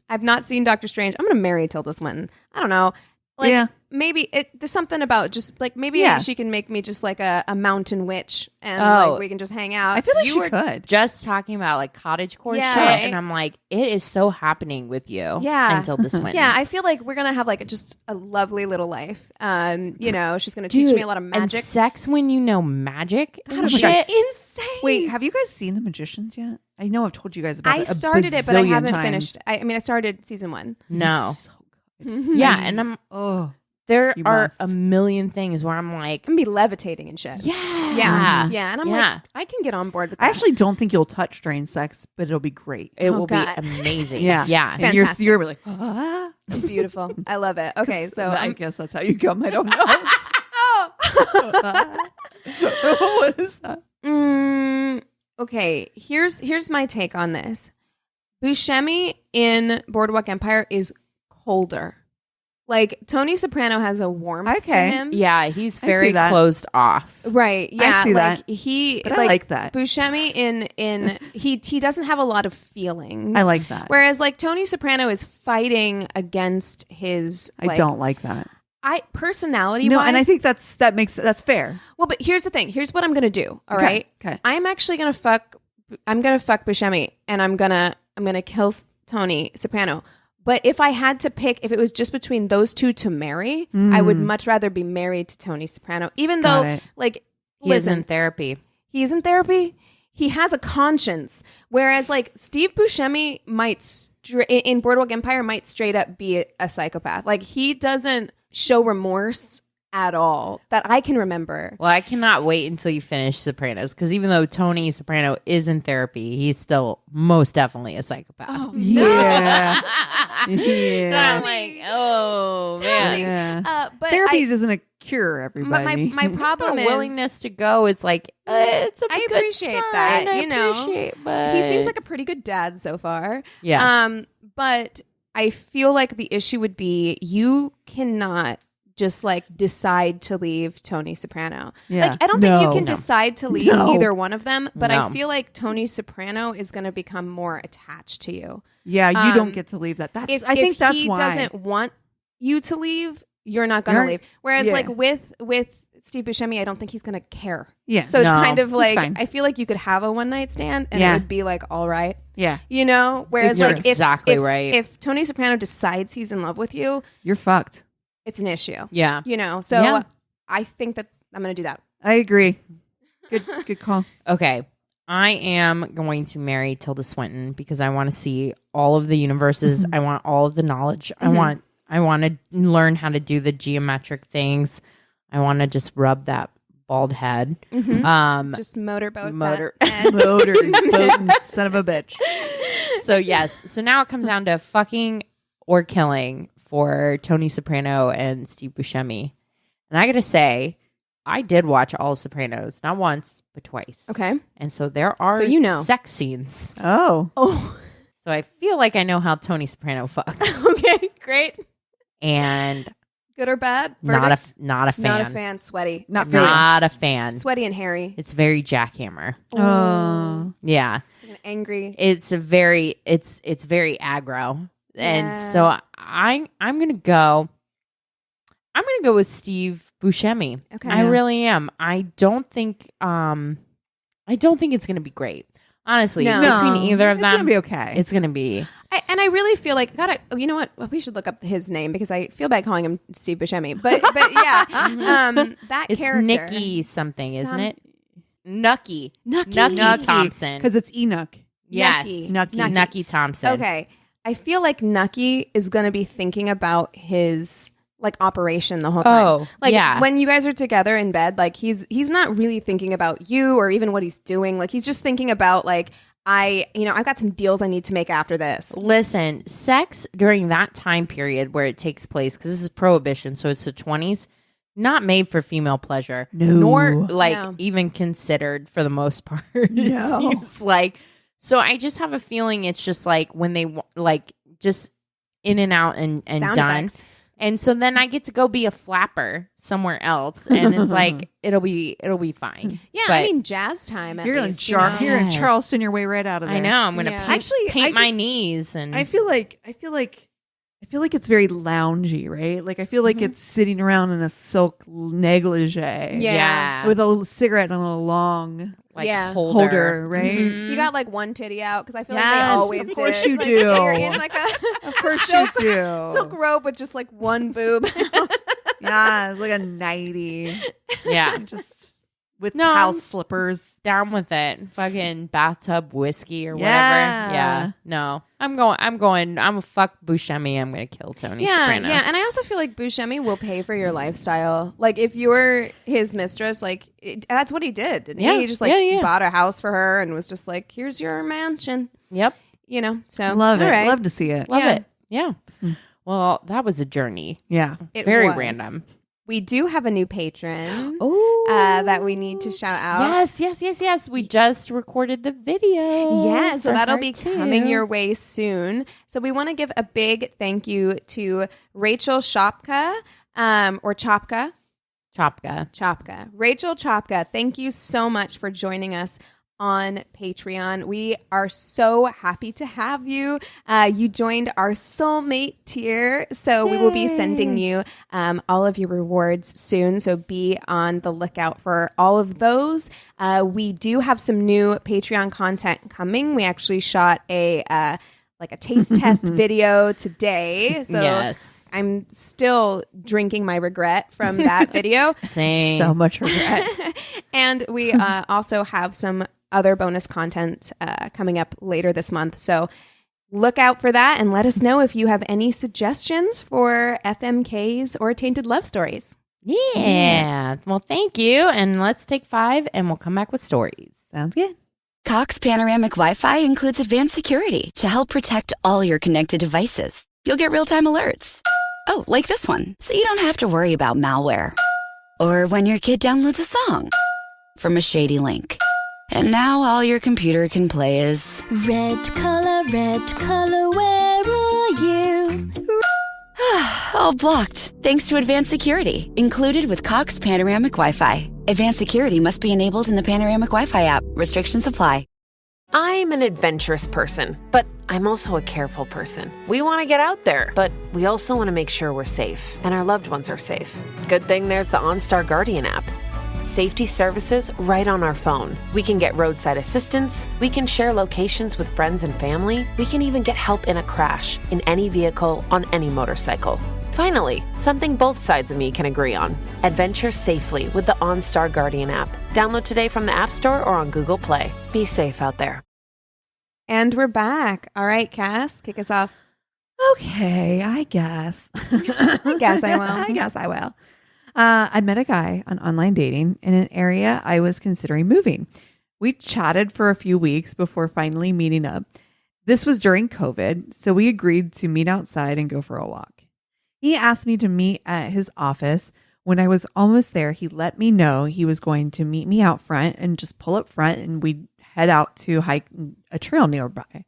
I've not seen Doctor Strange. I'm going to marry Tilda Swinton. I don't know. Like, maybe there's something about just like maybe she can make me just like a mountain witch and like we can just hang out. I feel like you were could. Just talking about like cottagecore shit, and I'm like, it is so happening with you. Yeah. Until this went. Yeah, I feel like we're gonna have like just a lovely little life. You know, she's gonna teach me a lot of magic. And sex when you know magic. God, shit. Insane. Wait, have you guys seen The Magicians yet? I know I've told you guys about it. I started it, but I haven't times. finished. I mean, I started season 1. No. So good. Mm-hmm. Yeah, and there You are must. a million things where I'm like, I'm gonna be levitating and shit. yeah, and I'm like, I can get on board with that. I actually don't think you'll touch during sex, but it'll be great. it will God. be amazing. Yeah. yeah. And Fantastic. you're like, Beautiful. I love it. Okay, so I guess that's how you come. I don't know. What is that? Okay, here's my take on this. Buscemi in Boardwalk Empire is colder. Like Tony Soprano has a warmth to him. Yeah, he's I very see that. closed off. Right. Yeah. I see like that. he But I like that. Buscemi in he doesn't have a lot of feelings. I like that. Whereas like Tony Soprano is fighting against his I don't like that. Personality No, wise. and I think that's fair. Well, but here's the thing. Here's what I'm gonna do. All Okay, right. okay. I'm actually gonna fuck Buscemi and I'm gonna kill Tony Soprano. But if I had to pick, if it was just between those two to marry, I would much rather be married to Tony Soprano. Even Got though, it. like, He is in therapy. he's in therapy. He has a conscience. Whereas, like, Steve Buscemi in Boardwalk Empire might straight up be a psychopath. Like, he doesn't show remorse at all that I can remember. Well, I cannot wait until you finish Sopranos, because even though Tony Soprano is in therapy, he's still most definitely a psychopath. Oh, Yeah. So I'm like, oh man. Yeah. but Therapy doesn't cure everybody. my problem The is willingness to go is like, it's a I good appreciate sign. that, I you know. appreciate, but he seems like a pretty good dad so far. Yeah. But I feel like the issue would be you cannot just like decide to leave Tony Soprano. Yeah. Like I don't think you can decide to leave No. either one of them, but No. I feel like Tony Soprano is going to become more attached to you. Yeah, you don't get to leave that. That's If I think that's he why. doesn't want you to leave, you're not going to leave. Whereas yeah. like with Steve Buscemi, I don't think he's going to care. Yeah. So it's No, kind of like fine. I feel like you could have a one night stand and Yeah. it would be like all right. Yeah. You know, whereas You're like exactly right. If Tony Soprano decides he's in love with you, You're fucked. it's an issue. yeah. You know, so Yeah. I think that I'm going to do that. I agree. Good call. Okay. I am going to marry Tilda Swinton because I want to see all of the universes. I want all of the knowledge. I want to learn how to do the geometric things. I want to just rub that bald head. Just motorboat Motor- that head. Motor, son of a bitch. So yes. So now it comes down to fucking or killing for Tony Soprano and Steve Buscemi. And I got to say, I did watch all of Sopranos, not once, but twice. Okay. And so there are sex scenes. Oh. So I feel like I know how Tony Soprano fucks. Okay, great. And Good or bad? not Verdict? a fan. Not a fan. Sweaty. Not for you. Not a fan. Sweaty and hairy. It's very jackhammer. Oh. Yeah. It's an angry. It's very aggro. And so I'm going to go with Steve Buscemi. Okay. I really am. I don't think it's going to be great. Honestly, No. between either of them, It's gonna be okay. It's gonna be. And I really feel like, God, you know what? Well, we should look up his name because I feel bad calling him Steve Buscemi. But yeah, that It's character. Nikki something, isn't it? Nucky Nucky Thompson. because it's Enoch. Yes, Nucky Thompson. Okay, I feel like Nucky is going to be thinking about his like operation the whole time. Oh, like yeah. when you guys are together in bed, like he's not really thinking about you or even what he's doing. Like he's just thinking about like I've got some deals I need to make after this. Listen, sex during that time period where it takes place, because this is prohibition, so it's the 20s, not made for female pleasure. No. Nor No. even considered for the most part. No. It seems like. So I just have a feeling it's just like when they like just in and out and Sound done. effects. And so then I get to go be a flapper somewhere else, and it's like it'll be fine. Yeah, But I mean jazz time. At You're in least, you know? You're in Yes. Charleston your way right out of there. I know I'm gonna Yeah. paint, Actually, paint I my just- knees, and I feel like it's very loungy, right? Like I feel like it's sitting around in a silk negligee. Yeah. With a cigarette on a long like Yeah. holder, right? Mhm. You got like one titty out because I feel like they Yes, always of course did. you Like, do. You're in like a Of course silk, you do. silk robe with just like one boob. Yeah, it's like a nightie. Yeah, Just with No, house I'm- slippers. down with it. Fucking bathtub whiskey or Yeah. whatever. Yeah, no, I'm a fuck Buscemi. I'm gonna kill Tony Soprano. Yeah, and I also feel like Buscemi will pay for your lifestyle. Like if you're his mistress, like that's what he did. Didn't Yeah. he? He just like Yeah. bought a house for her and was just like, "Here's your mansion." Yep, You know, so Love it. all right. Love to see it. love Yeah. it. Yeah. Well, that was a journey. Yeah. It Very was. random. We do have a new patron Oh, that we need to shout out. Yes. We just recorded the video. Yeah, so for that'll her be too. coming your way soon. So we want to give a big thank you to Rachel Shopka, or Chopka. Chopka. Rachel Chopka, thank you so much for joining us on Patreon. We are so happy to have you. You joined our soulmate tier, so we will be sending you all of your rewards soon. So be on the lookout for all of those. We do have some new Patreon content coming. We actually shot a taste test video today. So Yes. I'm still drinking my regret from that video. Same. So much regret. And we also have some other bonus content coming up later this month. So look out for that and let us know if you have any suggestions for FMKs or Tainted Love stories. Yeah. Well, thank you. And let's take 5 and we'll come back with stories. Sounds good. Cox Panoramic Wi-Fi includes advanced security to help protect all your connected devices. You'll get real-time alerts. Oh, like this one. So you don't have to worry about malware. Or when your kid downloads a song from a shady link. And now all your computer can play is... Red color, where are you? all blocked. Thanks to advanced security. Included with Cox Panoramic Wi-Fi. Advanced security must be enabled in the Panoramic Wi-Fi app. Restrictions apply. I'm an adventurous person, but I'm also a careful person. We want to get out there, but we also want to make sure we're safe and our loved ones are safe. Good thing there's the OnStar Guardian app. Safety services right on our phone. We can get roadside assistance. We can share locations with friends and family. We can even get help in a crash in any vehicle on any motorcycle. Finally, something both sides of me can agree on. Adventure safely with the OnStar Guardian app. Download today from the App Store or on Google Play. Be safe out there. And we're back. All right, Cass, kick us off. Okay, I guess. I guess I will. I guess I will. I met a guy on online dating in an area I was considering moving. We chatted for a few weeks before finally meeting up. This was during COVID, so we agreed to meet outside and go for a walk. He asked me to meet at his office. When I was almost there, he let me know he was going to meet me out front and just pull up front, and we'd head out to hike a trail nearby.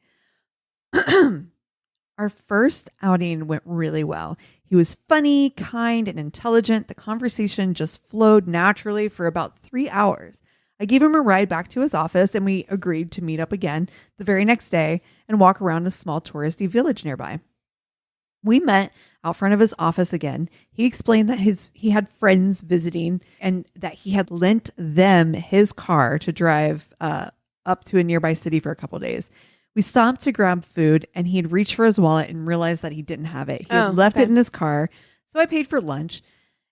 Our first outing went really well. He was funny, kind, and intelligent. The conversation just flowed naturally for about 3 hours. I gave him a ride back to his office, and we agreed to meet up again the very next day and walk around a small touristy village nearby. We met out front of his office again. He explained that he had friends visiting and that he had lent them his car to drive a up to a nearby city for a couple days. We stopped to grab food, and he'd reached for his wallet and realized that he didn't have it. He had left it in his car, so I paid for lunch.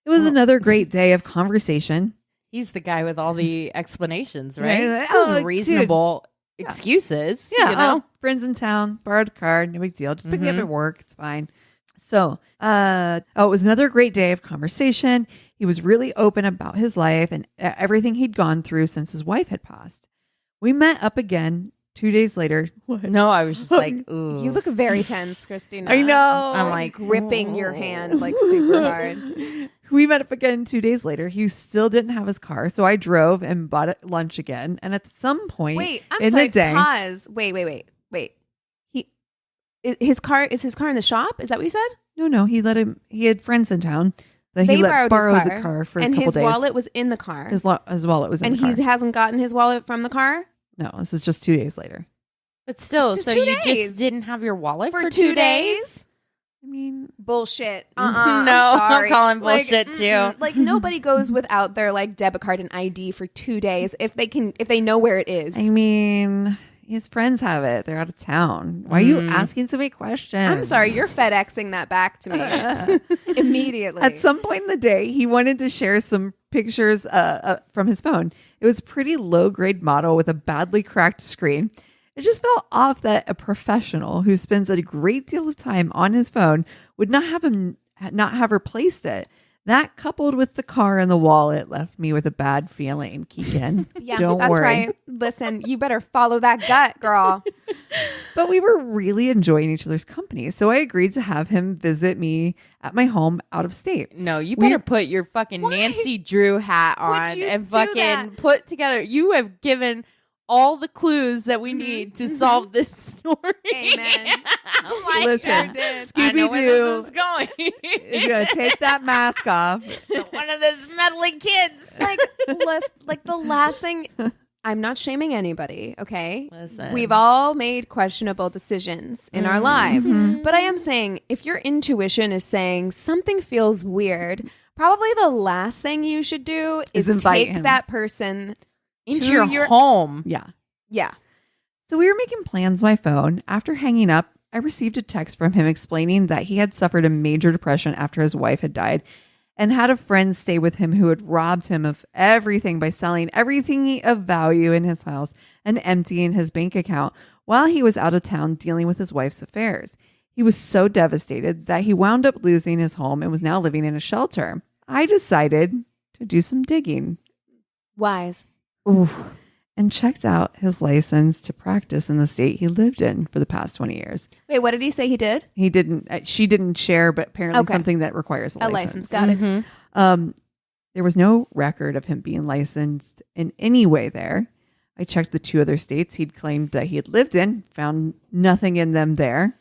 It was another great day of conversation. He's the guy with all the explanations, right? Right? Those reasonable excuses. Yeah, you know? Friends in town, borrowed a car, no big deal. Just pick me up at work. It's fine. So, it was another great day of conversation. He was really open about his life and everything he'd gone through since his wife had passed. We met up again 2 days later. What? No, I was just like, ooh. You look very tense, Christina. I know. I'm like gripping your hand like super hard. We met up again 2 days later. He still didn't have his car, so I drove and bought lunch again. And at some point I'm sorry, the day, pause. Wait. His car in the shop? Is that what you said? No, he had friends in town that he borrowed the car for a couple days. And his wallet was in the car. His wallet was in the car. And he hasn't gotten his wallet from the car? No, this is just 2 days later. But still, It's just so 2 you days. just didn't have your wallet For 2 days? I mean, Bullshit. No, I'm I'm sorry. calling bullshit too. Like nobody goes without their like debit card and ID for 2 days if they know where it is. I mean, his friends have it. They're out of town. Why are you asking so many questions? I'm sorry, you're FedExing that back to me immediately. At some point in the day, he wanted to share some pictures from his phone. It was a pretty low-grade model with a badly cracked screen. It just felt off that a professional who spends a great deal of time on his phone would not have replaced it. That, coupled with the car and the wallet, left me with a bad feeling. Keegan, Yeah, don't that's worry. right. Listen, you better follow that gut, girl. But we were really enjoying each other's company, so I agreed to have him visit me at my home out of state. No, you better put your fucking Nancy Drew hat on you and do fucking that? put together. You have given all the clues that we need to solve this story. Amen. I'm like, Listen, I know where Scooby-Doo this is going. is going to take that mask off. So one of those meddling kids. Like the last thing, I'm not shaming anybody, okay? Listen. We've all made questionable decisions in our lives. But I am saying, if your intuition is saying something feels weird, probably the last thing you should do is invite take him that person into to your home. Yeah. Yeah. So we were making plans on my phone. After hanging up, I received a text from him explaining that he had suffered a major depression after his wife had died and had a friend stay with him who had robbed him of everything by selling everything of value in his house and emptying his bank account while he was out of town dealing with his wife's affairs. He was so devastated that he wound up losing his home and was now living in a shelter. I decided to do some digging. Wise. And checked out his license to practice in the state he lived in for the past 20 years. Wait, what did he say he did? He didn't, she didn't share, but apparently Okay. something that requires a A license. license. Got it. There was no record of him being licensed in any way there. I checked the 2 other states he'd claimed that he had lived in, found nothing in them there.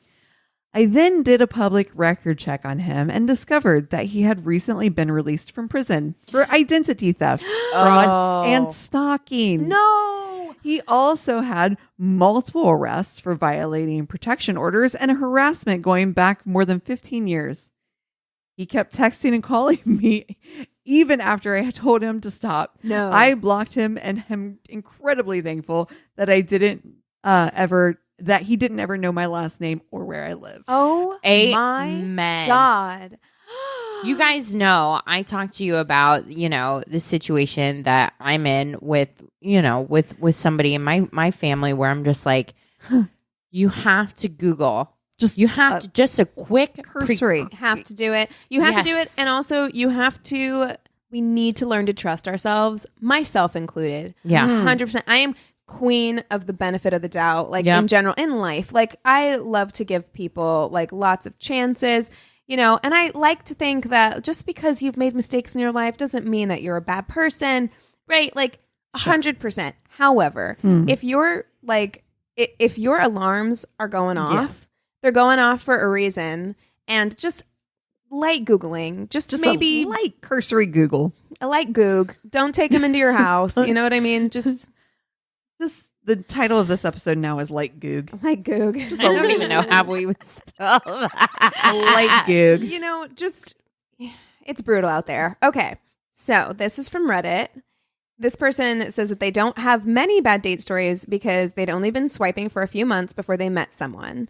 I then did a public record check on him and discovered that he had recently been released from prison for identity theft, fraud, and stalking. No. He also had multiple arrests for violating protection orders and harassment going back more than 15 years. He kept texting and calling me even after I had told him to stop. No. I blocked him and am incredibly thankful that I didn't that he didn't ever know my last name or where I live. Oh my God. You guys know I talked to you about, the situation that I'm in with, with somebody in my family where I'm just like, you have to Google. Just a quick cursory. Have to do it. You have to do it. Yes. And also we need to learn to trust ourselves, myself included. Yeah. 100%. I am queen of the benefit of the doubt, in general, in life. I love to give people lots of chances, and I like to think that just because you've made mistakes in your life doesn't mean that you're a bad person, right? 100%. However, if you're if your alarms are going off, they're going off for a reason, and just light Googling, just maybe a light cursory Google. a light Goog. Don't take them into your house. You know what I mean? Just The title of this episode now is Light Goog. light Goog. I don't even know how we would spell that. Light Goog. It's brutal out there. Okay. So this is from Reddit. This person says that they don't have many bad date stories because they'd only been swiping for a few months before they met someone.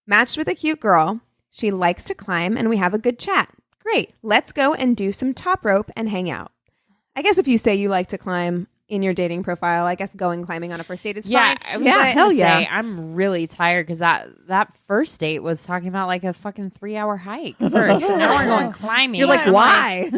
Matched with a cute girl. She likes to climb and we have a good chat. Great. Let's go and do some top rope and hang out. I guess if you say you like to climb in your dating profile, I guess going climbing on a first date is fine. I was just gonna say, I'm really tired because that first date was talking about like a fucking 3-hour hike first. And now we're going climbing. You're like, why?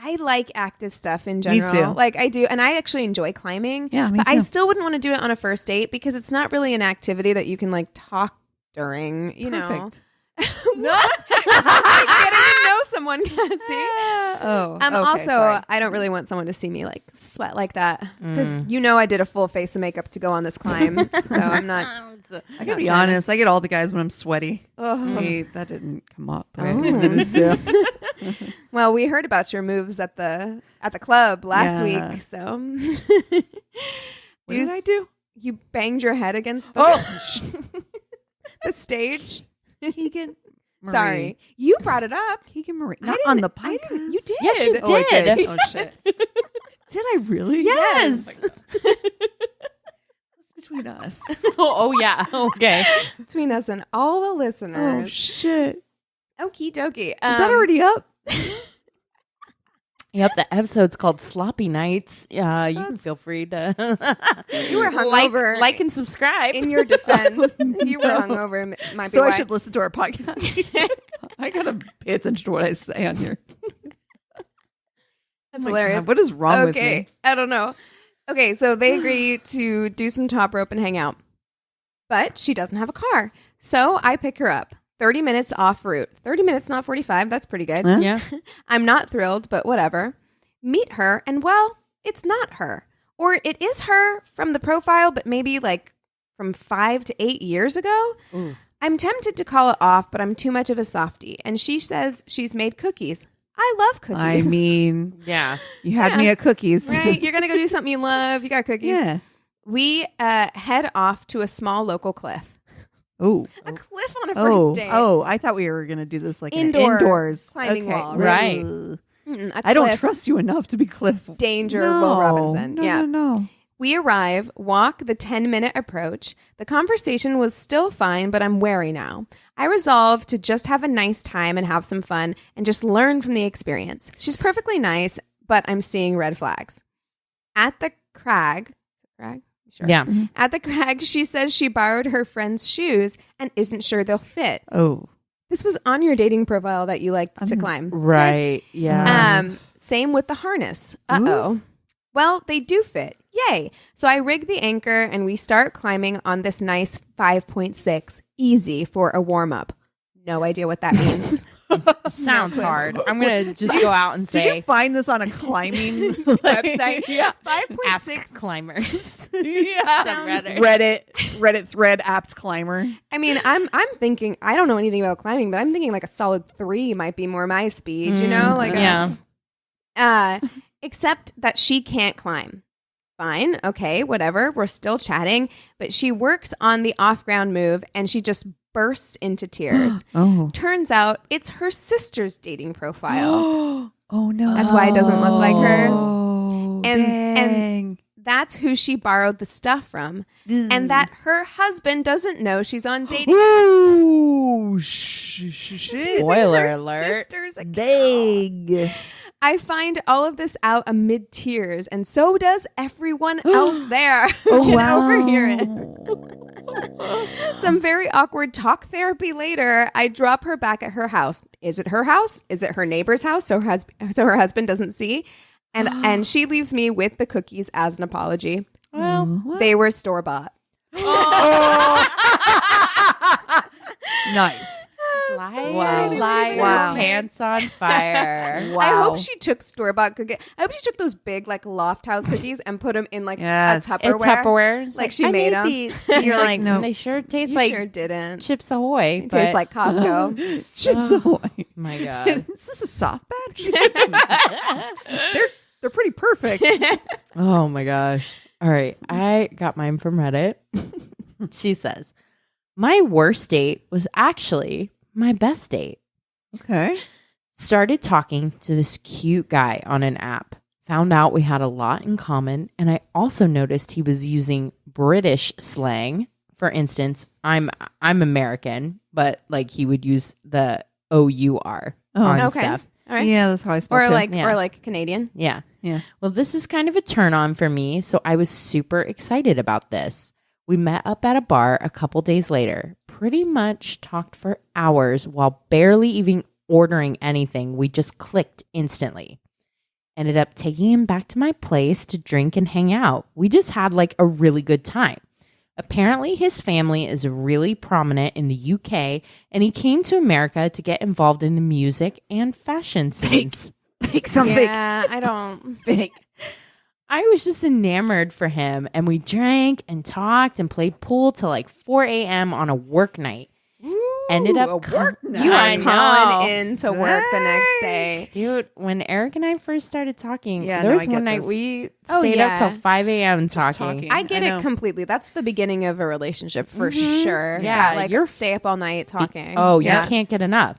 I like active stuff in general. Me too. Like I do, and I actually enjoy climbing. Yeah, me but too. I still wouldn't want to do it on a first date because it's not really an activity that you can like talk during. You know, what? It's like getting to know someone, Cassie. Okay, also, sorry. I don't really want someone to see me like sweat like that because I did a full face of makeup to go on this climb, so I'm not. I gotta be honest. I get all the guys when I'm sweaty. Hey, that didn't come up. Well, we heard about your moves at the club last week. So, what did I do? You banged your head against the the stage. Keegan. Marie. Sorry, you brought it up. Keegan Marie. Not on the podcast. You did. Yes, you Oh, I did. did. Oh shit. Did I really? Yes. It's between us. Oh yeah. Okay. Between us and all the listeners. Oh shit. Okie dokie. Is that already up? Yep, the episode's called Sloppy Nights. You can feel free to You were hungover. like and subscribe. In your defense, you were hungover. Might be So why. I should listen to our podcast. I gotta pay attention to what I say on here. That's Oh my hilarious. God, what is wrong with me? I don't know. Okay, so they agree to do some top rope and hang out. But she doesn't have a car. So I pick her up. 30 minutes off route. 30 minutes, not 45. That's pretty good. Huh? Yeah. I'm not thrilled, but whatever. Meet her, and well, it's not her. Or it is her from the profile, but maybe like from 5 to 8 years ago. Ooh. I'm tempted to call it off, but I'm too much of a softie. And she says she's made cookies. I love cookies. I mean, Yeah. you had me at cookies. Right? You're going to go do something you love. You got cookies. Yeah. We head off to a small local cliff. Oh. A cliff on a first date. I thought we were gonna do this like Indoors indoors climbing wall, right? Ugh. A I don't cliff. trust you enough to be Cliff. Danger, Will Robinson. Yeah. No. We arrive, walk the 10-minute approach. The conversation was still fine, but I'm wary now. I resolve to just have a nice time and have some fun and just learn from the experience. She's perfectly nice, but I'm seeing red flags. At the crag, Sure. Yeah. At the crag, she says she borrowed her friend's shoes and isn't sure they'll fit. Oh. This was on your dating profile that you liked to climb. Right. Yeah. Same with the harness. Uh-oh. Well, they do fit. Yay. So I rig the anchor and we start climbing on this nice 5.6. Easy for a warm-up. No idea what that means. Sounds hard. I'm going to just go out and say. Did you find this on a climbing Website. Yeah. 5.6. Ask climbers. Yeah. Reddit. Reddit thread apt climber. I mean, I'm thinking, I don't know anything about climbing, but I'm thinking like a solid 3 might be more my speed, you know? Like Yeah. Except that she can't climb. Fine. Okay, whatever. We're still chatting, but she works on the off-ground move and she just bursts into tears. Oh. Turns out it's her sister's dating profile. Oh no. That's why it doesn't look like her. Oh, And dang. that's who she borrowed the stuff from. And that her husband doesn't know she's on dating. Ooh, She's shit. using Spoiler her alert. sister's account. Dang. I find all of this out amid tears, and so does everyone else there who Oh, can wow. overhear it. Some very awkward talk therapy later. I drop her back at her house. Is it her house? Is it her neighbor's house? So her husband doesn't see. And she leaves me with the cookies as an apology. Well, They were store-bought. Nice. liar, Wow. pants on fire. Wow. I hope she took store-bought cookies. I hope she took those big like Loft House cookies and put them in like Yes. a Tupperware. Tupperware. Like she made them. And you're like, no. they sure taste You like sure didn't. Chips Ahoy. It But tastes like Costco. Chips Ahoy. my God. Is this a soft batch? They're pretty perfect. Oh my gosh. All right. I got mine from Reddit. She says, my worst date was actually my best date. Okay. Started talking to this cute guy on an app. Found out we had a lot in common, and I also noticed he was using British slang. For instance, I'm American, but like he would use the OUR on stuff. All right. Yeah, that's how I spoke. Or too. like Canadian. Yeah. Yeah. Well, this is kind of a turn on for me, so I was super excited about this. We met up at a bar a couple days later, pretty much talked for hours while barely even ordering anything. We just clicked instantly. Ended up taking him back to my place to drink and hang out. We just had like a really good time. Apparently, his family is really prominent in the UK, and he came to America to get involved in the music and fashion scenes. Fake something. Yeah, I don't. Fake. I was just enamored for him, and we drank and talked and played pool till like 4 a.m. on a work night. Ended up You are calling in to work the next day. Dude, when Eric and I first started talking, Yeah, there no, was I get one night this. we Oh, stayed yeah. up till 5 a.m. talking. I get I know. it completely. That's the beginning of a relationship for sure. Yeah, like you're stay up all night talking. Oh, Yeah. you can't get enough.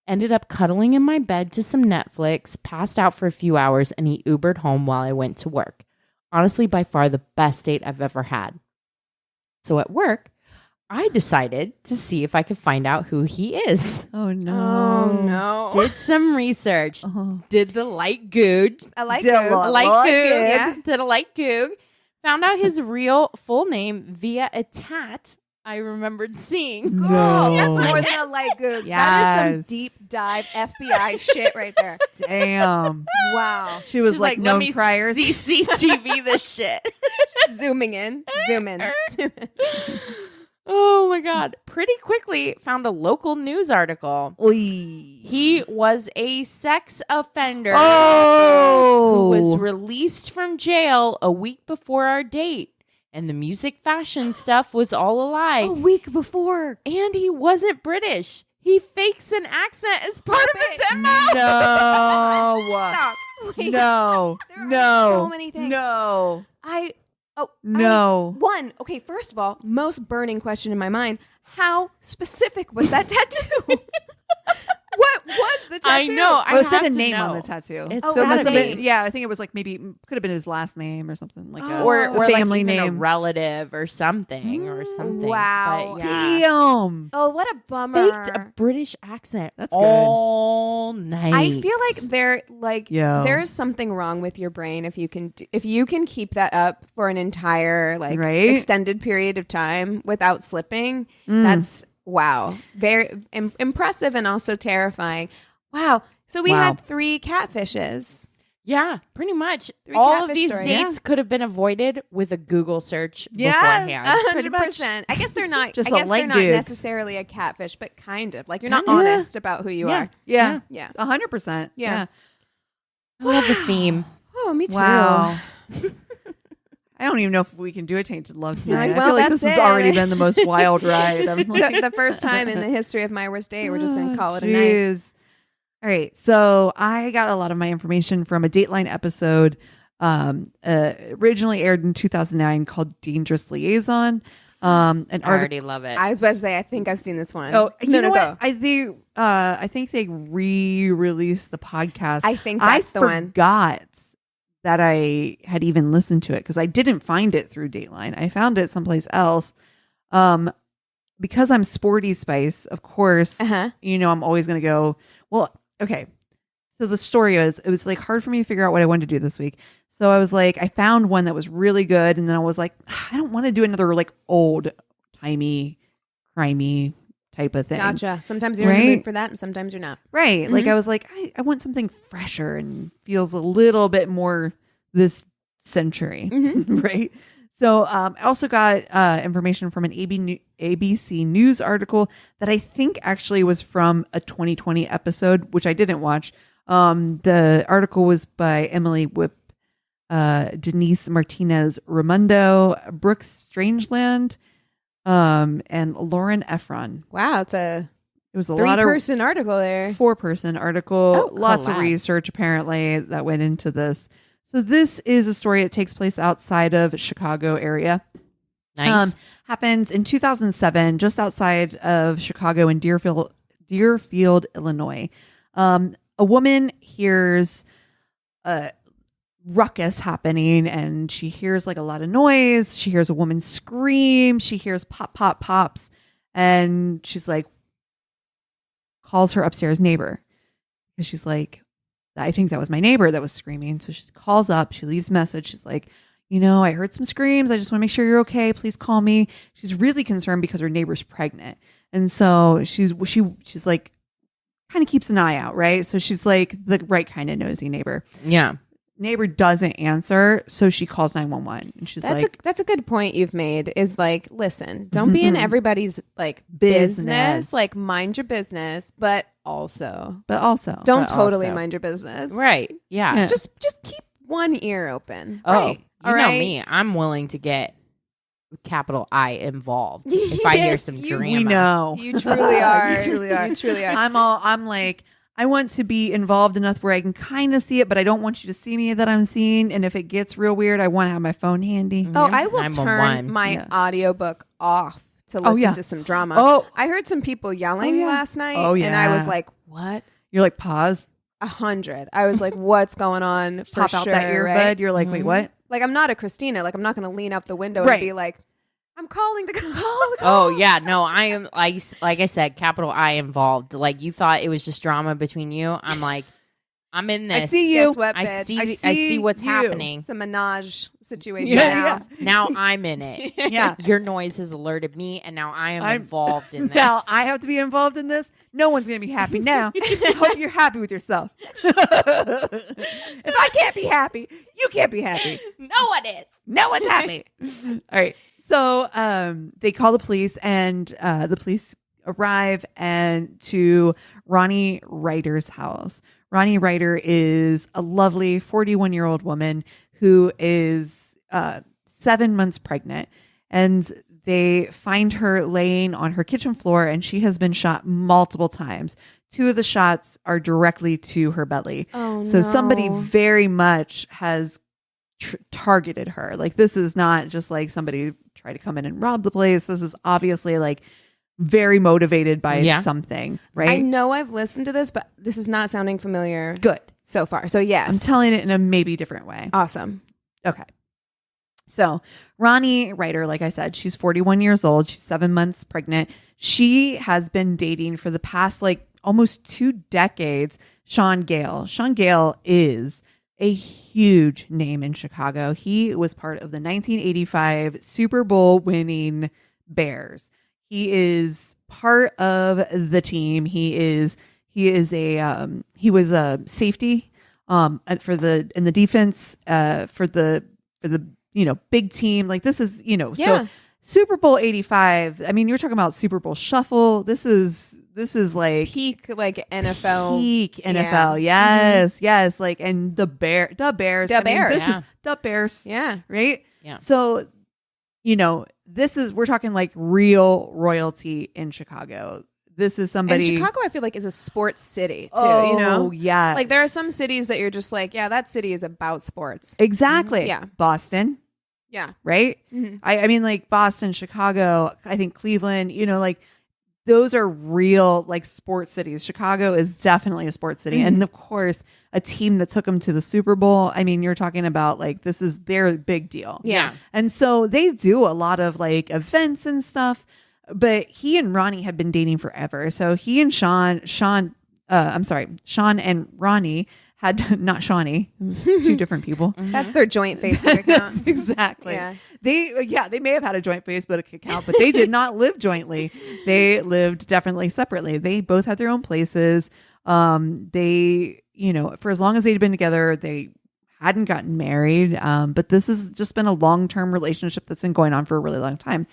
Ended up cuddling in my bed to some Netflix, passed out for a few hours, and he Ubered home while I went to work. Honestly, by far the best date I've ever had. So at work, I decided to see if I could find out who he is. Oh no. Oh no. Did some research. Did the light goog. I like Did a it. lot. Light Like goog. it. Yeah. Did a light goog. Found out his real full name via a tat I remembered seeing. No. That's more than a light goog. That is some Yes. deep dive FBI shit right there. Damn. Wow. She was She's like let known me priors. CCTV this shit. Zooming in. Zoom in. Zoom in. Oh my God. Pretty quickly found a local news article. Oy. He was a sex offender Oh. who was released from jail a week before our date. And the music fashion stuff was all a lie. A week before. And he wasn't British. He fakes an accent as part of his MO. No. Stop. Wait. No. There no. are so many things. No. No. Okay, first of all, most burning question in my mind, how specific was that tattoo? What was the tattoo? I know. I said have a to name know. on the tattoo. It's so it must have gotta been, be. yeah, I think it was like maybe could have been his last name or something like Or a family like even name. a relative or something Wow. But yeah. Damn. Oh, what a bummer. Faked a British accent That's good. all night. I feel like Yo. there is something wrong with your brain if you can keep that up for an entire Right? extended period of time without slipping. That's wow, very impressive and also terrifying. Wow. So we Wow. had 3 catfishes. Yeah, pretty much. 3 All of catfish these stories. dates could have been avoided with a Google search Yeah. beforehand. 100%. I guess they're not. Just I a guess light they're not gig. necessarily a catfish, but kind of like you're not Kinda. honest about who you Yeah. are. Yeah. Yeah. 100%. Yeah. I love the theme. Oh, me too. Wow. I don't even know if we can do a Tainted Love tonight. Like, I well, feel like that's this has it. already been the most wild ride. I'm like, The first time in the history of my worst day, we're just gonna call it a night. jeez. All right. So I got a lot of my information from a Dateline episode originally aired in 2009 called Dangerous Liaison. I already love it. I was about to say, I think I've seen this one. Oh, you know go. what? I think they re-released the podcast. I think that's the one. forgot that I had even listened to it because I didn't find it through Dateline. I found it someplace else. Because I'm Sporty Spice, of course, you know, I'm always going to go, well, okay. So the story is, it was like hard for me to figure out what I wanted to do this week. So I was like, I found one that was really good. And then I was like, I don't want to do another like old timey, crimey type of thing. Gotcha. Sometimes you're in the Right? mood for that, and sometimes you're not. Right. Like I was like, I want something fresher and feels a little bit more this century. Right. So I also got information from an ABC News article that I think actually was from a 2020 episode, which I didn't watch. The article was by Emily Whip, Denise Martinez Raimondo, Brooke Strangeland, and Lauren Efron. Wow, it's a It was a lot of 3-person article there. 4-person article. Oh, Lots of collab. research apparently that went into this. So this is a story that takes place outside of Chicago area. nice. Happens in 2007, just outside of Chicago in Deerfield, Illinois. A woman hears ruckus happening, and she hears like a lot of noise. She hears a woman scream. She hears pop, pop, pops. And she's like, calls her upstairs neighbor. And she's like, I think that was my neighbor that was screaming. So she calls up. She leaves a message. She's like, I heard some screams. I just want to make sure you're okay. Please call me. She's really concerned because her neighbor's pregnant. And so she's like, kind of keeps an eye out, right? So she's like the right kind of nosy neighbor. Yeah. Neighbor doesn't answer, so she calls 911, and she's that's a good point you've made. Is like, listen, don't be in everybody's like business. Like, mind your business, but also don't totally mind your business, right? Yeah. Just keep one ear open. Oh, right? You know me, I'm willing to get capital I involved if I hear some drama. We know you truly are. You truly are. I'm like, I want to be involved enough where I can kind of see it, but I don't want you to see me that I'm seeing. And if it gets real weird, I want to have my phone handy. Oh, I will turn my audiobook off to listen to some drama. Oh, I heard some people yelling last night. Oh, yeah. And I was like, what? You're like, pause. 100. I was like, what's going on? For Pop out that earbud. Right? You're like, wait, what? Like, I'm not a Christina. Like, I'm not going to lean out the window and be like, I'm calling the call. Oh, yeah. No, I am, like I said, capital I involved. Like, you thought it was just drama between you. I'm like, I'm in this. I see you. Guess what, I see what's happening. It's a menage situation Now I'm in it. Yeah. Your noise has alerted me, and now I'm involved in this. Now I have to be involved in this. No one's going to be happy now. I hope you're happy with yourself. If I can't be happy, you can't be happy. No one is. No one's happy. All right. So they call the police, and the police arrive to Ronnie Ryder's house. Ronnie Ryder is a lovely 41-year-old woman who is 7 months pregnant, and they find her laying on her kitchen floor, and she has been shot multiple times. 2 of the shots are directly to her belly. Oh, so somebody very much has targeted her. Like, this is not just like somebody tried to come in and rob the place. This is obviously like very motivated by something, right? I know I've listened to this, but this is not sounding familiar. Good. So far. So yes. I'm telling it in a maybe different way. Awesome. Okay. So Ronnie Ryder, like I said, she's 41 years old. She's 7 months pregnant. She has been dating for the past like almost 2 decades Sean Gale. Sean Gale is a huge name in Chicago. He was part of the 1985 Super Bowl winning Bears. He is part of the team. He was a safety in the defense for the big team. Like, this is, so Super Bowl 85. I mean, you're talking about Super Bowl shuffle. This is like peak, like NFL. Peak NFL. Yes. Mm-hmm. Yes. Like, and the Bears. This is the Bears. Yeah. Right. Yeah. So, we're talking like real royalty in Chicago. This is somebody. And Chicago, I feel like, is a sports city too. Oh, yeah. Like, there are some cities that you're just like, yeah, that city is about sports. Exactly. Mm-hmm. Yeah. Boston. Yeah. Right. Mm-hmm. I mean, like Boston, Chicago. I think Cleveland. Like, those are real like sports cities. Chicago is definitely a sports city, and of course, a team that took them to the Super Bowl. I mean, you're talking about like, this is their big deal. Yeah. And so they do a lot of like events and stuff. But he and Ronnie had been dating forever. So he and Sean and Ronnie had not Shawnee, 2 different people. That's their joint Facebook account. Exactly. Yeah. They may have had a joint Facebook account, but they did not live jointly. They lived definitely separately. They both had their own places. They, for as long as they'd been together, they hadn't gotten married. But this has just been a long-term relationship that's been going on for a really long time.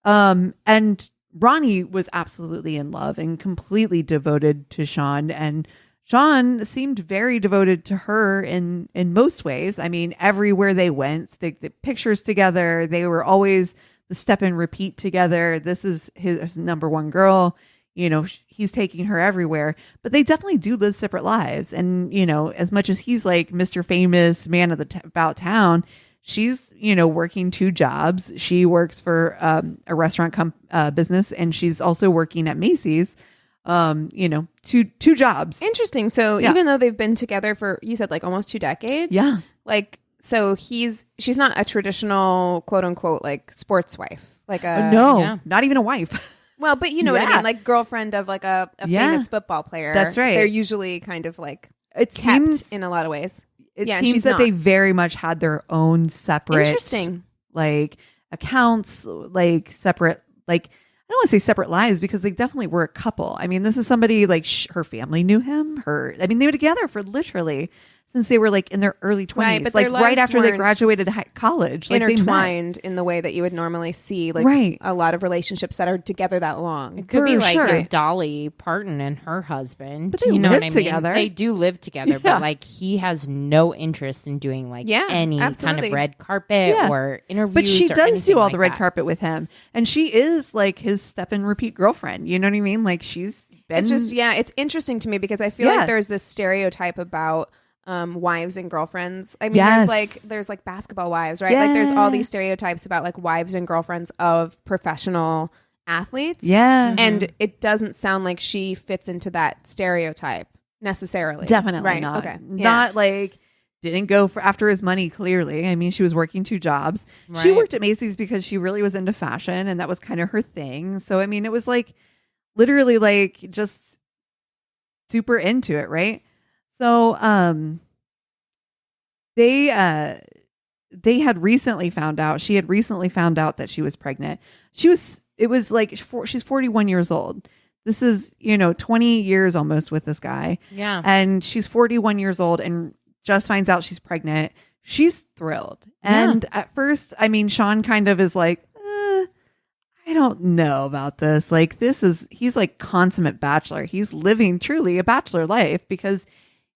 And Ronnie was absolutely in love and completely devoted to Sean, and Sean seemed very devoted to her in most ways. I mean, everywhere they went, the pictures together, they were always the step and repeat together. This is his number one girl. He's taking her everywhere, but they definitely do live separate lives. And, as much as he's like Mr. Famous man of about town, she's, working 2 jobs. She works for a restaurant business, and she's also working at Macy's. 2 jobs. Interesting. So even though they've been together for, you said like almost 2 decades. Yeah. Like, so she's not a traditional quote unquote like sports wife, like a not even a wife. Well, but you know what I mean, like girlfriend of like a famous football player. That's right. They're usually kind of like kept in a lot of ways. It seems that they very much had their own separate, interesting, like accounts, like separate, like I don't want to say separate lives because they definitely were a couple. I mean, this is somebody like her family knew him. They were together for literally since they were like in their early 20s, right, but like right after they graduated college, like intertwined in the way that you would normally see, like a lot of relationships that are together that long. It could be like Dolly Parton and her husband, but they live together. They do live together, but like he has no interest in doing like any kind of red carpet or interviews. But she does do all the red that. carpet with him, and she is like his step and repeat girlfriend. You know what I mean? Like she's been. It's just it's interesting to me because I feel like there's this stereotype about wives and girlfriends. I mean, there's like basketball wives, right? Like there's all these stereotypes about like wives and girlfriends of professional athletes. Yeah. And it doesn't sound like she fits into that stereotype necessarily. Definitely not. Okay. Not like didn't go after his money, clearly. I mean, she was working 2 jobs. Right. She worked at Macy's because she really was into fashion and that was kind of her thing. So, I mean, it was like literally like just super into it, right? So, they had recently found out. She had recently found out that she was pregnant. She's 41 years old. This is, 20 years almost with this guy. Yeah. And she's 41 years old and just finds out she's pregnant. She's thrilled. And at first, I mean, Sean kind of is like, I don't know about this. Like, he's like consummate bachelor. He's living truly a bachelor life because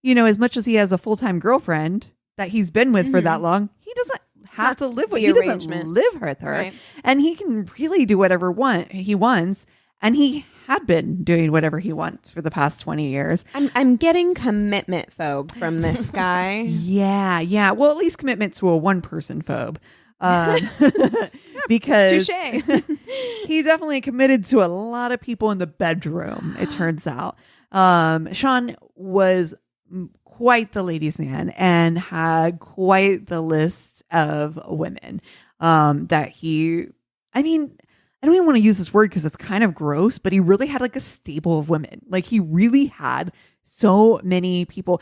as much as he has a full-time girlfriend that he's been with for that long, he doesn't have to live with. He doesn't live with her, right. And he can really do whatever he wants. And he had been doing whatever he wants for the past 20 years. I'm getting commitment phobe from this guy. Yeah. Well, at least commitment to a one-person phobe. Because he definitely committed to a lot of people in the bedroom. It turns out, Sean was quite the ladies' man and had quite the list of women that he. I mean, I don't even want to use this word because it's kind of gross, but he really had like a stable of women. Like he really had so many people.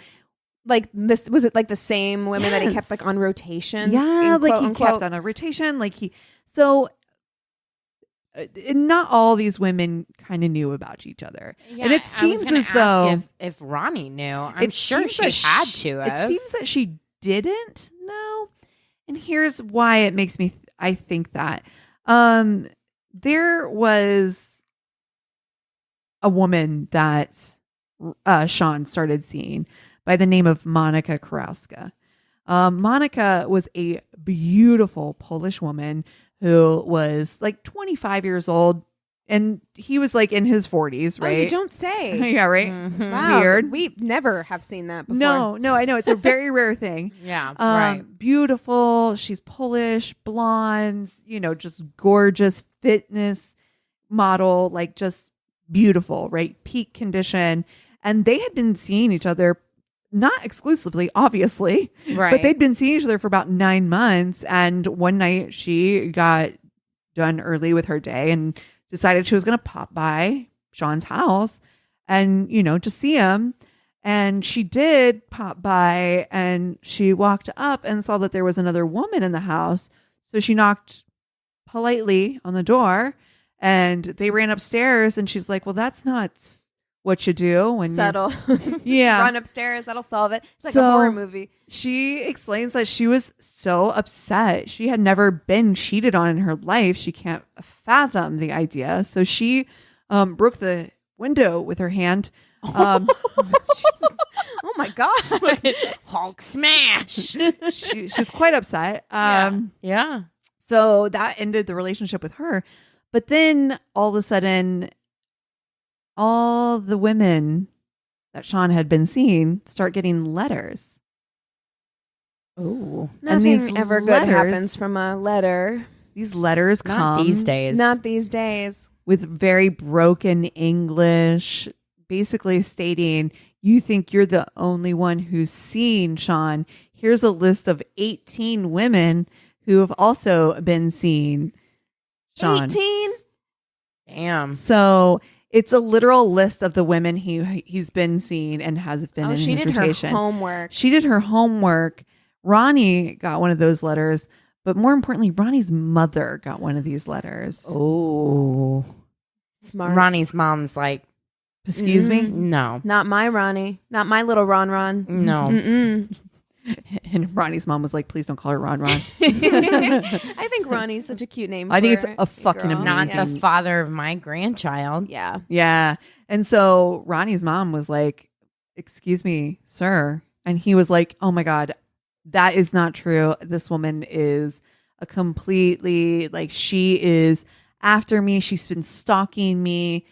Like this, was it like the same women that he kept like on rotation? Yeah, like he kept on a rotation. Not all these women kind of knew about each other. Yeah, and it seems as though if Ronnie knew, I'm sure she had to have. It seems that she didn't know. And here's why it makes me, I think that. There was a woman that Sean started seeing by the name of Monica Karowska. Monica was a beautiful Polish woman who was like 25 years old, and he was like in his 40s, right? Oh, you don't say. Yeah, right? Mm-hmm. Wow. Weird. We never have seen that before. No, I know. It's a very rare thing. Yeah, right. Beautiful. She's Polish, blonde, just gorgeous fitness model, like just beautiful, right? Peak condition. And they had been seeing each other, not exclusively, obviously, right? But they'd been seeing each other for about 9 months. And one night she got done early with her day and decided she was going to pop by Sean's house and, just see him. And she did pop by and she walked up and saw that there was another woman in the house. So she knocked politely on the door and they ran upstairs and she's like, well, that's not what you do when subtle. Run upstairs, that'll solve it. It's like a horror movie. She explains that she was so upset. She had never been cheated on in her life. She can't fathom the idea. So she broke the window with her hand. Jesus. Oh my gosh. Hulk smash. She's quite upset. Yeah. So that ended the relationship with her. But then all of a sudden, all the women that Sean had been seeing start getting letters. Oh, nothing ever good happens from a letter. These letters come. Not these days. With very broken English, basically stating, you think you're the only one who's seen Sean. here's a list of 18 women who have also been seen. Sean. 18? Damn. So it's a literal list of the women he's been seen and has been in his rotation. She did her homework. She did her homework. Ronnie got one of those letters, but more importantly, Ronnie's mother got one of these letters. Oh. Smart. Ronnie's mom's like, excuse me? No. Not my Ronnie. Not my little Ron. No. Mm-mm. And Ronnie's mom was like, please don't call her Ron. I think Ronnie's such a cute name. I think for it's a fucking girl. amazing. Not the father of my grandchild. Yeah. Yeah. And so Ronnie's mom was like, excuse me, sir. And he was like, oh my God, that is not true. This woman is a completely, like, she is after me. She's been stalking me.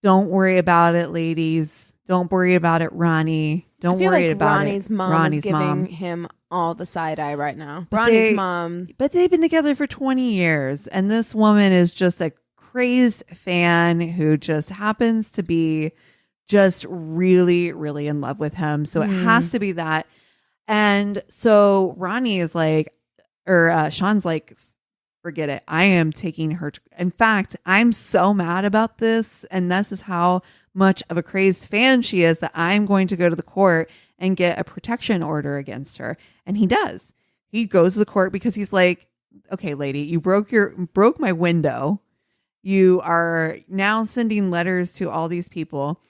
Don't worry about it, ladies. Don't worry about it, Ronnie. Don't worry about Ronnie's it. Mom is giving him all the side eye right now. But Ronnie's mom. But they've been together for 20 years. And this woman is just a crazed fan who just happens to be just really, really in love with him. So it has to be that. And so Ronnie is like, or Sean's like, forget it. I am taking her. In fact, I'm so mad about this. And this is how much of a crazed fan she is that I'm going to go to the court and get a protection order against her. And he does. He goes to the court because he's like, okay, lady, you broke my window. You are now sending letters to all these people.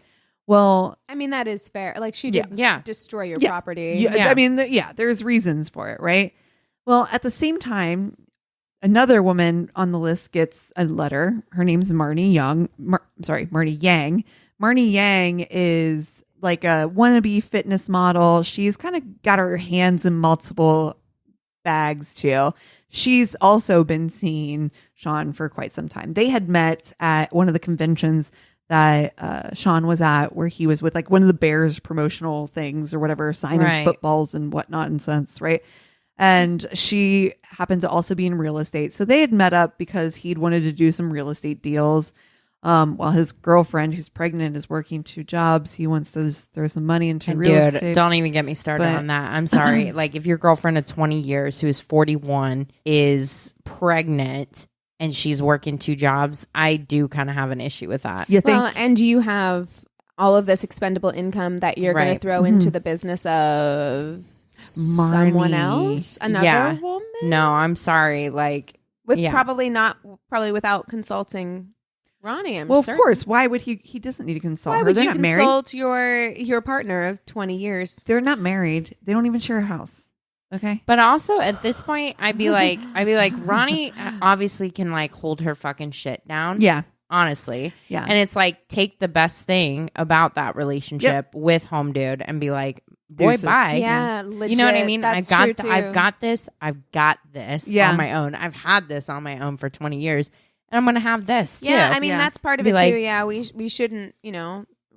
Well, I mean, that is fair. Like, she did destroy your property. Yeah. I mean, there's reasons for it, right? Well, at the same time, another woman on the list gets a letter. Her name's Marnie Yang. Marnie Yang. Marnie Yang is like a wannabe fitness model. She's kind of got her hands in multiple bags too. She's also been seeing Sean for quite some time. They had met at one of the conventions that Sean was at, where he was with like one of the Bears promotional things or whatever, signing footballs and whatnot and sense, right? And she happened to also be in real estate. So they had met up because he'd wanted to do some real estate deals. While his girlfriend, who's pregnant, is working 2 jobs. He wants to just throw some money into real estate. Don't even get me started on that. I'm sorry. Like, if your girlfriend of 20 years, who's 41, is pregnant and she's working 2 jobs, I do kind of have an issue with that. And you have all of this expendable income that you're going to throw into the business of someone else, another woman. No, I'm sorry. Like, probably without consulting Ronnie. I'm well, certain. Of course. Why would he? He doesn't need to consult her. Why would They're you not consult married. your partner of 20 years? They're not married. They don't even share a house. Okay. But also at this point, I'd be like, Ronnie obviously can like hold her fucking shit down. Yeah. Honestly. Yeah. And it's like, take the best thing about that relationship with home dude and be like, boy, Deuces. bye. Yeah, legit. You know what I mean? That's true too. I've got this on my own. I've had this on my own for 20 years. And I'm going to have this too. Yeah, I mean, that's part of it like, too. Yeah, we shouldn't,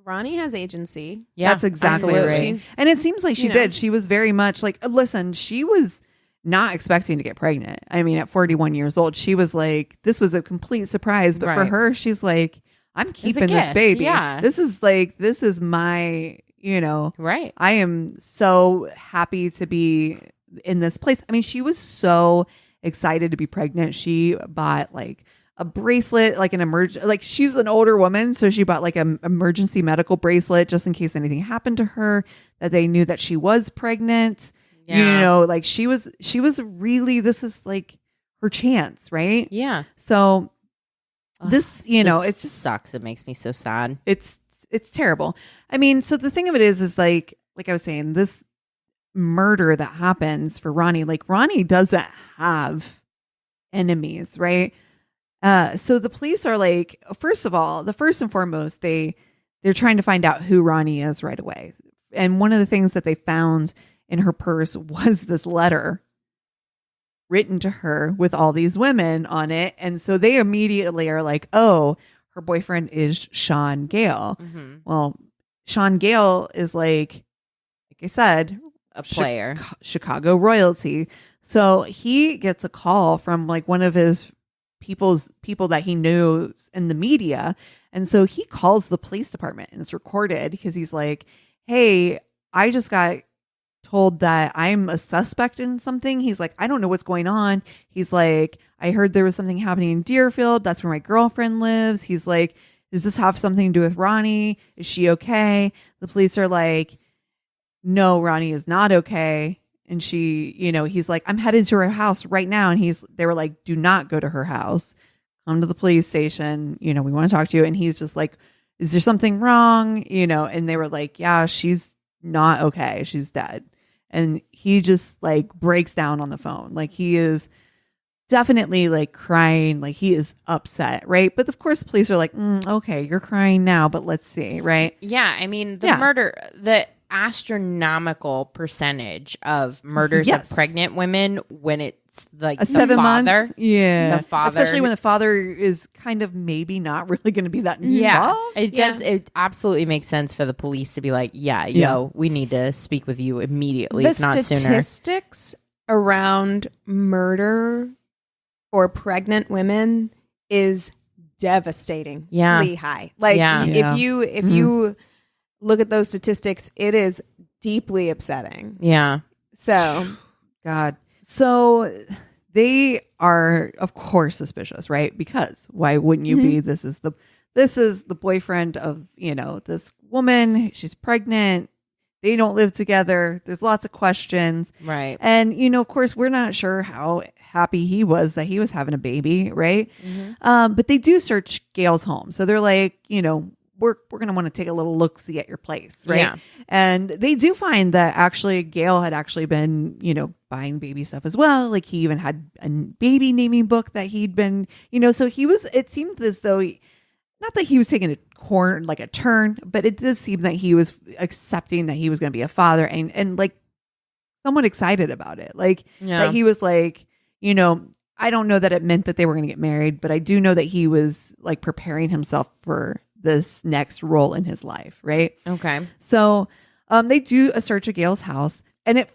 Ronnie has agency. Yeah, that's exactly absolutely. right. And it seems like she did. She was very much like, listen, she was not expecting to get pregnant. I mean, at 41 years old, she was like, this was a complete surprise. But for her, she's like, I'm keeping this baby. Yeah. This is my, right. I am so happy to be in this place. I mean, she was so excited to be pregnant. She bought like a bracelet, like she's an older woman. So she bought like an emergency medical bracelet just in case anything happened to her, that they knew that she was pregnant. Yeah. Like she was really, this is like her chance. Right. Yeah. So this, it just sucks. It makes me so sad. It's terrible. I mean, so the thing of it is like I was saying, this murder that happens for Ronnie, like Ronnie doesn't have enemies, right? So the police are like, first of all, first and foremost, they're trying to find out who Ronnie is right away. And one of the things that they found in her purse was this letter written to her with all these women on it. And so they immediately are like, oh, her boyfriend is Sean Gale. Mm-hmm. Well, Sean Gale is like I said, a player, Chicago royalty. So he gets a call from like one of his people that he knows in the media. And so he calls the police department, and it's recorded because he's like, hey, I just got told that I'm a suspect in something. He's like, I don't know what's going on. He's like, I heard there was something happening in Deerfield. That's where my girlfriend lives. He's like, does this have something to do with Ronnie? Is she okay? The police are like, no, Ronnie is not okay. And she, you know, he's like, I'm headed to her house right now. And they were like, do not go to her house. Come to the police station. You know, we want to talk to you. And he's just like, is there something wrong? You know, and they were like, yeah, she's not okay. She's dead. And he just like breaks down on the phone. Like he is definitely like crying. Like he is upset. Right. But of course the police are like, okay, you're crying now, but let's see. Right. Yeah. I mean, the astronomical percentage of murders of pregnant women when it's like the 7 father. months. Yeah. The father. Especially when the father is kind of maybe not really going to be that involved. Yeah. It absolutely makes sense for the police to be like, yo, we need to speak with you immediately, if not sooner. The statistics around murder for pregnant women is devastatingly high. Like if you look at those statistics, it is deeply upsetting. Yeah. So, God. So they are, of course, suspicious, right? Because why wouldn't you be? This is the boyfriend of, you know, this woman. She's pregnant. They don't live together. There's lots of questions. Right. And, you know, of course, we're not sure how happy he was that he was having a baby, right? But they do search Gail's home. So they're like, you know, we're going to want to take a little look-see at your place, right? Yeah. And they do find that actually Gail had actually been, you know, buying baby stuff as well. Like he even had a baby naming book that he'd been, you know, so it seemed as though, not that he was taking a turn, but it does seem that he was accepting that he was going to be a father and like somewhat excited about it. Like that he was like, you know, I don't know that it meant that they were going to get married, but I do know that he was like preparing himself for this next role in his life, right? Okay. So they do a search of Gail's house, and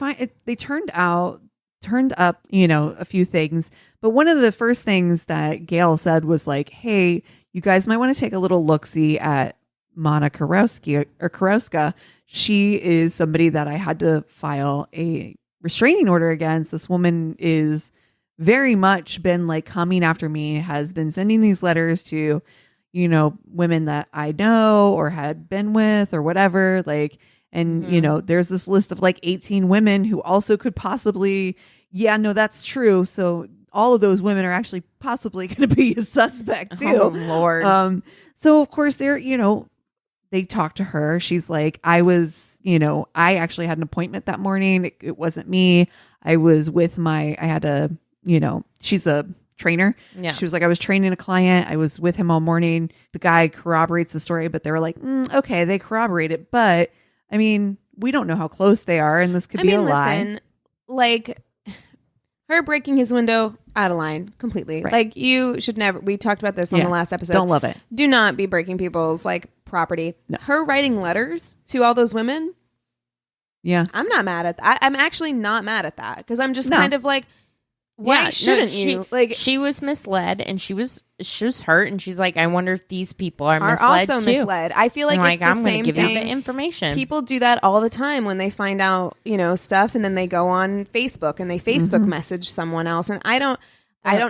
they turned up, you know, a few things. But one of the first things that Gail said was like, "Hey, you guys might want to take a little look-see at Mana Karowska. She is somebody that I had to file a restraining order against. This woman is very much been like coming after me, has been sending these letters to, you know, women that I know or had been with or whatever, like, and, you know, there's this list of like 18 women who also could possibly, that's true. So all of those women are actually possibly going to be a suspect too. Oh, Lord. So of course they're, you know, they talk to her. She's like, I actually had an appointment that morning. It wasn't me. I was with she's a trainer. Yeah. She was like, I was training a client. I was with him all morning. The guy corroborates the story, but they were like, okay, they corroborate it. But I mean, we don't know how close they are, and this could be a lie. Listen, like her breaking his window, out of line completely. Right. Like you should never. We talked about this on the last episode. Don't love it. Do not be breaking people's like property. No. Her writing letters to all those women. Yeah, I'm not mad at that. I'm actually not mad at that because I'm just kind of like, why shouldn't you? Like she was misled and she was hurt and she's like, I wonder if these people are misled also too. Misled. I feel like it's the I'm same give thing. You the information. People do that all the time when they find out, you know, stuff, and then they go on Facebook and they Facebook message someone else. And I don't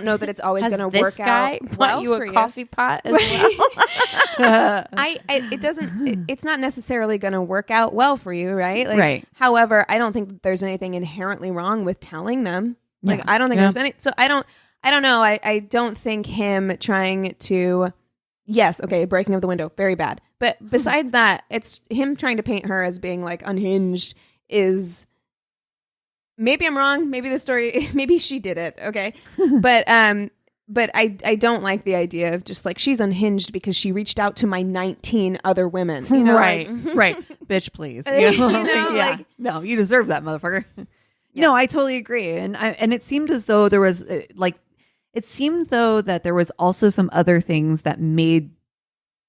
know that it's always going to work out well you for a coffee pot as well. It's not necessarily going to work out well for you, right? Like, right. However, I don't think that there's anything inherently wrong with telling them. Like, I don't think there's any. So I don't know. I don't think him trying to. Yes, okay, breaking of the window, very bad. But besides that, it's him trying to paint her as being like unhinged is. Maybe I'm wrong. Maybe the story. Maybe she did it. Okay, but I don't like the idea of just like she's unhinged because she reached out to my 19 other women. You know, right, right, bitch, please. You know, like, no, you deserve that, motherfucker. Yeah. No, I totally agree, and it seemed as though there was that there was also some other things that made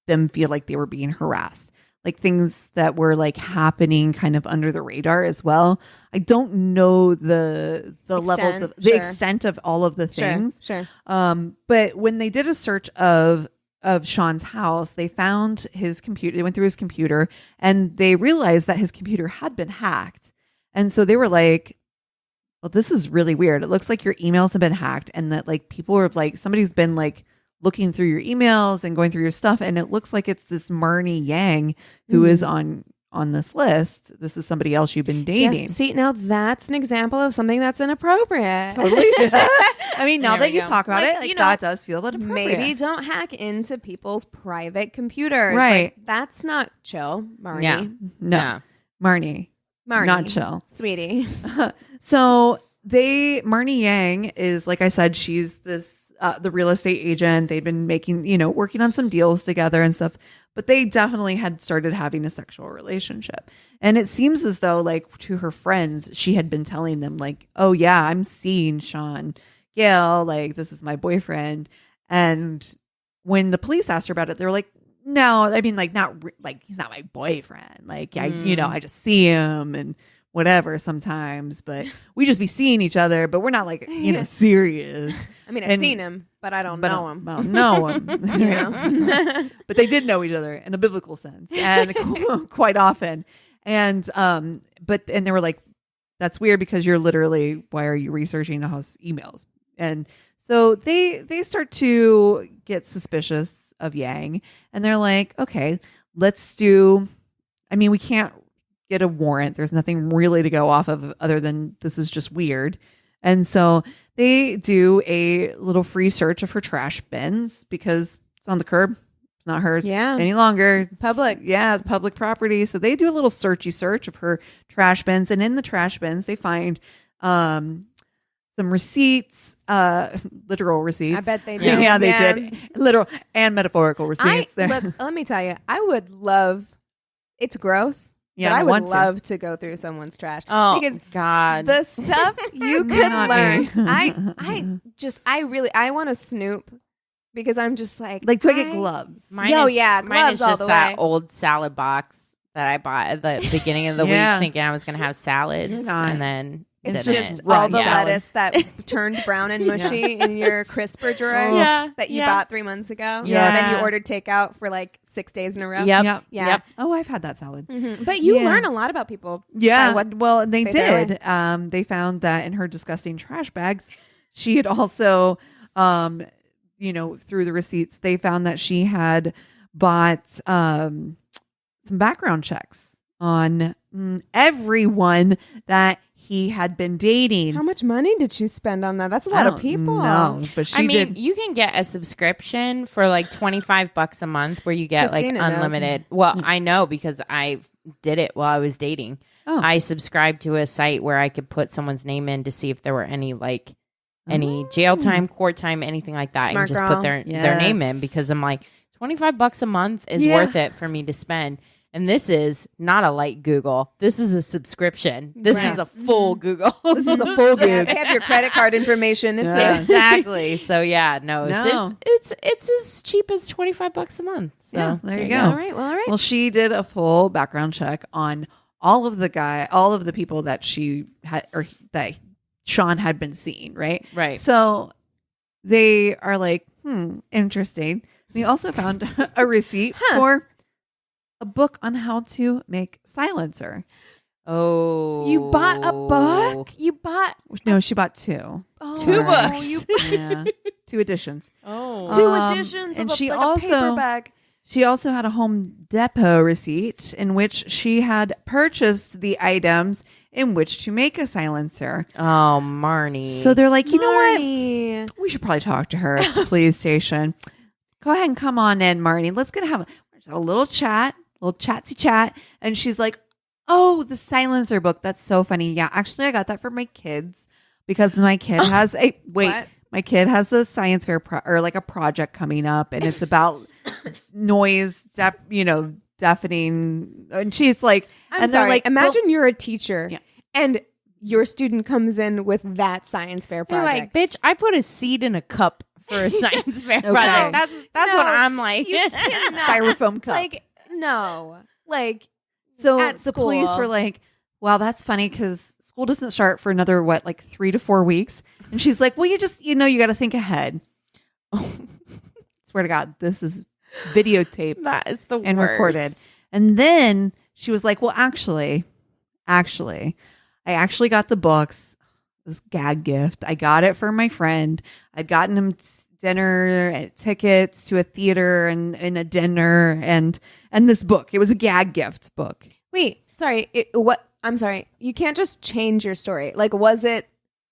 them feel like they were being harassed. Like things that were like happening kind of under the radar as well. I don't know the levels of the extent of all of the things. Sure. But when they did a search of Sean's house, they found his computer. They went through his computer and they realized that his computer had been hacked. And so they were like, well, this is really weird. It looks like your emails have been hacked and that like people are like, somebody's been like looking through your emails and going through your stuff. And it looks like it's this Marnie Yang who is on this list. This is somebody else you've been dating. Yes, see, now that's an example of something that's inappropriate. Totally. I mean, now There that we you go. talk about Like, it, like, you know, that does feel inappropriate. Maybe don't hack into people's private computers. Right. Like, that's not chill, Marnie. Yeah. No. Yeah. Marnie. Marnie. Not chill. Sweetie. So Marnie Yang is, like I said, she's this, the real estate agent. They've been making, working on some deals together and stuff, but they definitely had started having a sexual relationship. And it seems as though, like, to her friends, she had been telling them, like, oh yeah, I'm seeing Sean Gale. Like, this is my boyfriend. And when the police asked her about it, they were like, no, I mean, like, like, he's not my boyfriend. Like, I just see him and whatever sometimes, but we just be seeing each other, but we're not like, serious. I mean, I've seen him, but I don't know him. Well, know him. But they did know each other in a biblical sense and quite often. And, and they were like, that's weird because you're literally, why are you researching house emails? And so they start to get suspicious of Yang and they're like, okay, we can't get a warrant. There's nothing really to go off of other than this is just weird. And so they do a little free search of her trash bins because it's on the curb. It's not hers any longer. Public. It's public property. So they do a little search of her trash bins. And in the trash bins, they find some receipts, literal receipts. I bet they do. Yeah, they did. Literal and metaphorical receipts. Look, let me tell you, I would love, it's gross. Yeah, but I I would want to. love to go through someone's trash. Oh, because God. the stuff you could Not learn. me. I want to snoop because I'm just like Like, do I get gloves? Mine Yo, is, yeah, mine gloves is all just the that way. old salad box that I bought at the beginning of the Yeah. week thinking I was going to have salads. You're not. And then it's didn't. just Raw all the salad. lettuce that turned brown and mushy in your crisper drawer that you bought 3 months ago. Yeah. And then you ordered takeout for like 6 days in a row. Yep. Yep. Yeah. Yep. Oh, I've had that salad. But you Yeah. learn a lot about people. Yeah. by what Well, they they throw did. They found that in her disgusting trash bags, she had also, through the receipts, they found that she had bought some background checks on everyone that he had been dating. How much money did she spend on that? That's a lot of people. No, but she I mean, did. you can get a subscription for like $25 a month where you get Christina like knows. unlimited. Well, I know because I did it while I was dating. Oh. I subscribed to a site where I could put someone's name in to see if there were any any jail time, court time, anything like that, Smart and just girl. put their Yes. name in because I'm like $25 a month is Yeah. worth it for me to spend. And this is not a light Google. This is a subscription. This Right. is a full Google. This is a full Yeah, Goog. they have your credit card information. It's Yeah. Exactly. So yeah, no, No. it's as cheap as $25 a month. So Yeah, there you go. all right. Well, all right. Well, she did a full background check on all of the people that she had or that Sean had been seeing, right? Right. So they are like, interesting. They also found a receipt for a book on how to make silencer. Oh, You bought a book? You bought No, she bought two. Two books. Yeah, 2 editions. Oh, two Um, editions and of she a also- paperback. She also had a Home Depot receipt in which she had purchased the items in which to make a silencer. oh, Marnie. So they're like, you know what? Marnie. We should probably talk to her at the police station. Go ahead and come on in, Marnie. Let's have a little chat, little chatsy chat. And she's like, oh, the silencer book. That's so funny. Yeah, actually, I got that for my kids because my kid has What? my kid has a science fair or like a project coming up, and it's about noise, deafening. And she's like, I'm and they're sorry. like, Imagine you're a teacher Yeah. and your student comes in with that science fair They're project. like, bitch, I put a seed in a cup for a science fair Okay. project. That's No, what I'm like. you cannot. styrofoam cup. Like, no. Like, So at the police school. were like, wow, that's funny because school doesn't start for another, 3 to 4 weeks. And she's like, well, you got to think ahead. Swear to God, this is videotaped That is the and worst. recorded. And then she was like, well, actually, I actually got the books. It was a gag gift. I got it for my friend. I'd gotten him dinner, tickets to a theater and a dinner and this book. It was a gag gift book. Wait, sorry. I'm sorry. You can't just change your story. Like, was it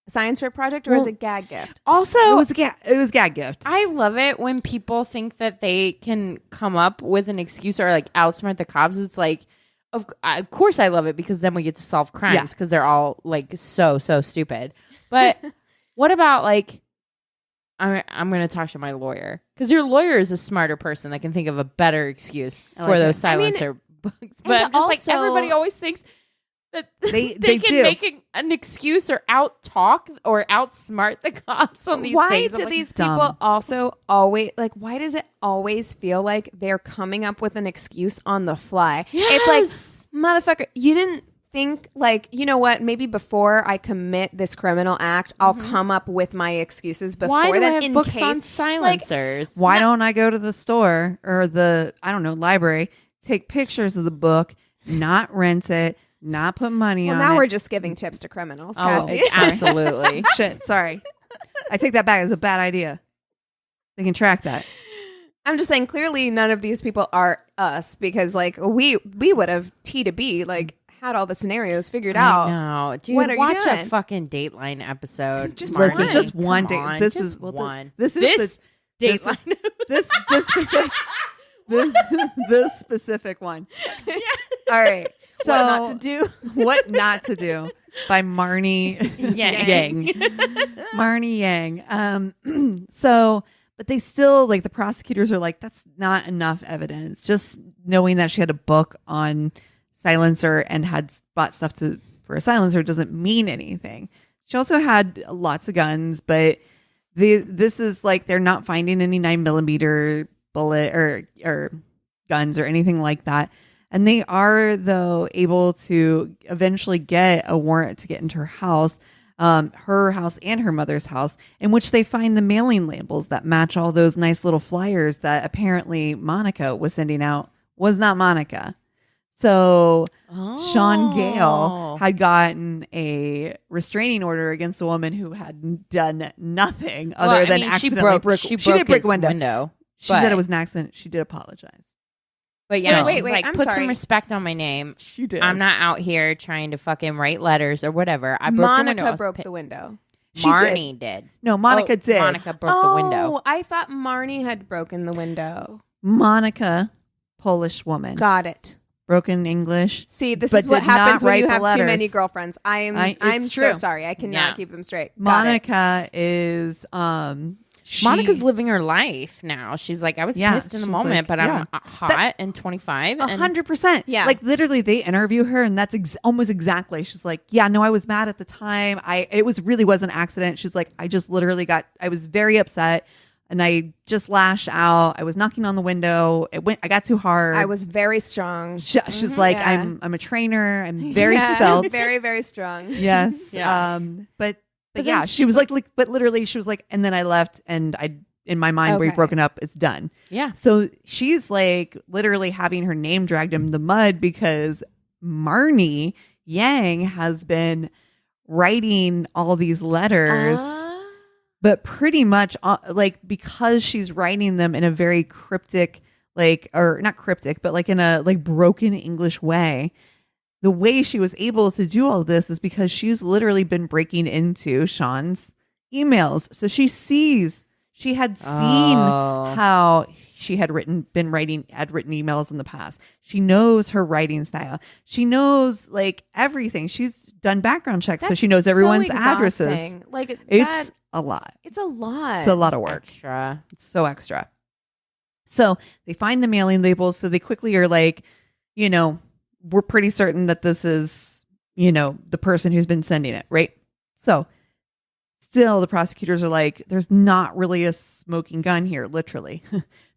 a science fair project or was it a gag gift? Also, it was a gag gift. I love it when people think that they can come up with an excuse or like outsmart the cops. It's like, of course I love it because then we get to solve crimes because they're all like so stupid. But what about like, I'm going to talk to my lawyer because your lawyer is a smarter person that can think of a better excuse for those silencer books. But I'm just like, everybody always thinks that they can make an excuse or out-talk or outsmart the cops on these things. Why do these people also always, like, why does it always feel like they're coming up with an excuse on the fly? Yes. It's like, motherfucker, you didn't think, like, you know what, maybe before I commit this criminal act, I'll come up with my excuses before why do that. I have books on silencers? Like, why don't I go to the store or the, I don't know, library, take pictures of the book, not rent it, not put money on it. Well, now we're just giving tips to criminals, Cassie. Absolutely. Shit, sorry. I take that back. It's a bad idea. They can track that. I'm just saying, clearly none of these people are us because, like, we would have T to B, like, had all the scenarios figured out. No, dude, what are watch you doing? a fucking Dateline episode. Just Marnie. listen, just one day. On, This just is one. This is Dateline. This specific. This specific one. Yeah. All right. So what not to do? What not to do by Marnie Yang. Marnie Yang. So, but they still, like, the prosecutors are like, that's not enough evidence. Just knowing that she had a book on silencer and had bought stuff for a silencer doesn't mean anything. She also had lots of guns, but this is like, they're not finding any 9mm bullet or guns or anything like that. And they are, though, able to eventually get a warrant to get into her house and her mother's house, in which they find the mailing labels that match all those nice little flyers that apparently Monica was sending out was not Monica. So Sean Gale had gotten a restraining order against a woman who had done nothing other than accidentally she did break a window. She said it was an accident. She did apologize. But yeah, wait, she's like, I'm put sorry. some respect on my name. She did. I'm not out here trying to fucking write letters or whatever. I broke the window. Monica broke the window. Marnie did. No, Monica did. Monica broke the window. Oh, I thought Marnie had broken the window. Monica, Polish woman. Got it. Broken English. See, this but is what did not happens when write you the have too letters. many girlfriends. I'm it's so true. sorry. I cannot keep them straight. Got it. Monica is Monica's living her life now. She's like, I was pissed in the moment, but I'm hot and 25. 100%. Yeah. Like, literally, they interview her, and that's almost exactly. She's like, yeah, no, I was mad at the time. It really was an accident. She's like, I just literally I was very upset, and I just lashed out. I was knocking on the window. I got too hard. I was very strong. She's like, yeah. I'm a trainer. I'm very svelte. Very, very strong. Yes. Yeah. But yeah, she was like, but literally she was like, and then I left, and in my mind, we've broken up. It's done. Yeah. So she's like literally having her name dragged in the mud because Marnie Yang has been writing all these letters, but pretty much like, because she's writing them in a very cryptic, like, or not cryptic, but like in a like broken English way. The way she was able to do all this is because she's literally been breaking into Sean's emails. So she had seen how she had written emails in the past. She knows her writing style. She knows like everything. She's done background checks, so she knows everyone's addresses. Like, it's a lot. It's a lot. It's a lot of work. Extra. It's so extra. So they find the mailing labels. So they quickly are like, we're pretty certain that this is, the person who's been sending it, right? So still the prosecutors are like, there's not really a smoking gun here, literally.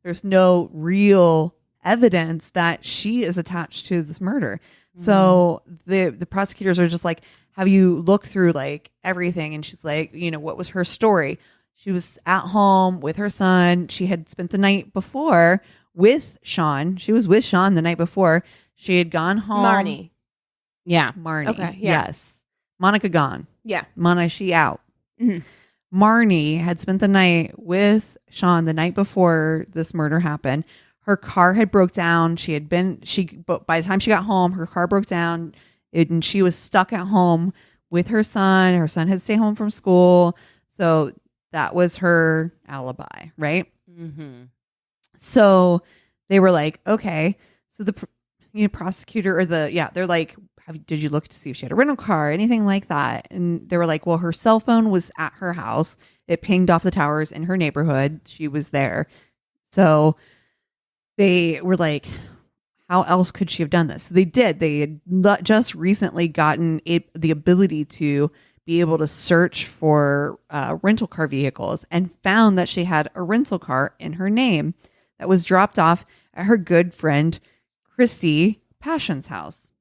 There's no real evidence that she is attached to this murder. Mm-hmm. So the prosecutors are just like, have you looked through like everything? And she's like, what was her story? She was at home with her son. She had spent the night before with Sean. She was with Sean the night before. She had gone home. Marnie. Yeah. Marnie. Okay. Yeah. Yes. Monica gone. Yeah. She out. Mm-hmm. Marnie had spent the night with Sean the night before this murder happened. Her car had broke down. But by the time she got home, her car broke down and she was stuck at home with her son. Her son had to stay home from school. So that was her alibi, right? Mm-hmm. So they were like, okay. So the prosecutor they're like, did you look to see if she had a rental car or anything like that? And they were like, well, her cell phone was at her house. It pinged off the towers in her neighborhood. She was there. So they were like, how else could she have done this? So they did. They had just recently gotten the ability to be able to search for rental car vehicles and found that she had a rental car in her name that was dropped off at her good friend Christy Passion's house.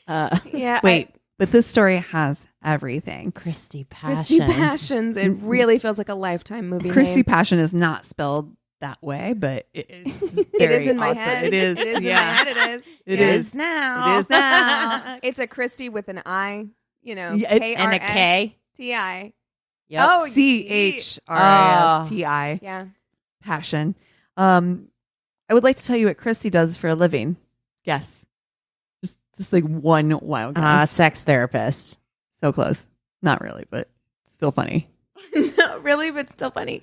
But this story has everything. Christy Passions. Christy Passions. It really feels like a Lifetime movie. Christy name. Passion is not spelled that way, but it is. It is in my awesome. head. It is. It is in my head. It is. It Yeah. is now. It is now. It's a Christy with an I. Yeah, And a K. T-I. Yep. Oh, CHRISTI. Yeah. Passion. I would like to tell you what Christy does for a living. Guess. Just like one wild guess. Sex therapist. So close. Not really, but still funny. Not really, but still funny.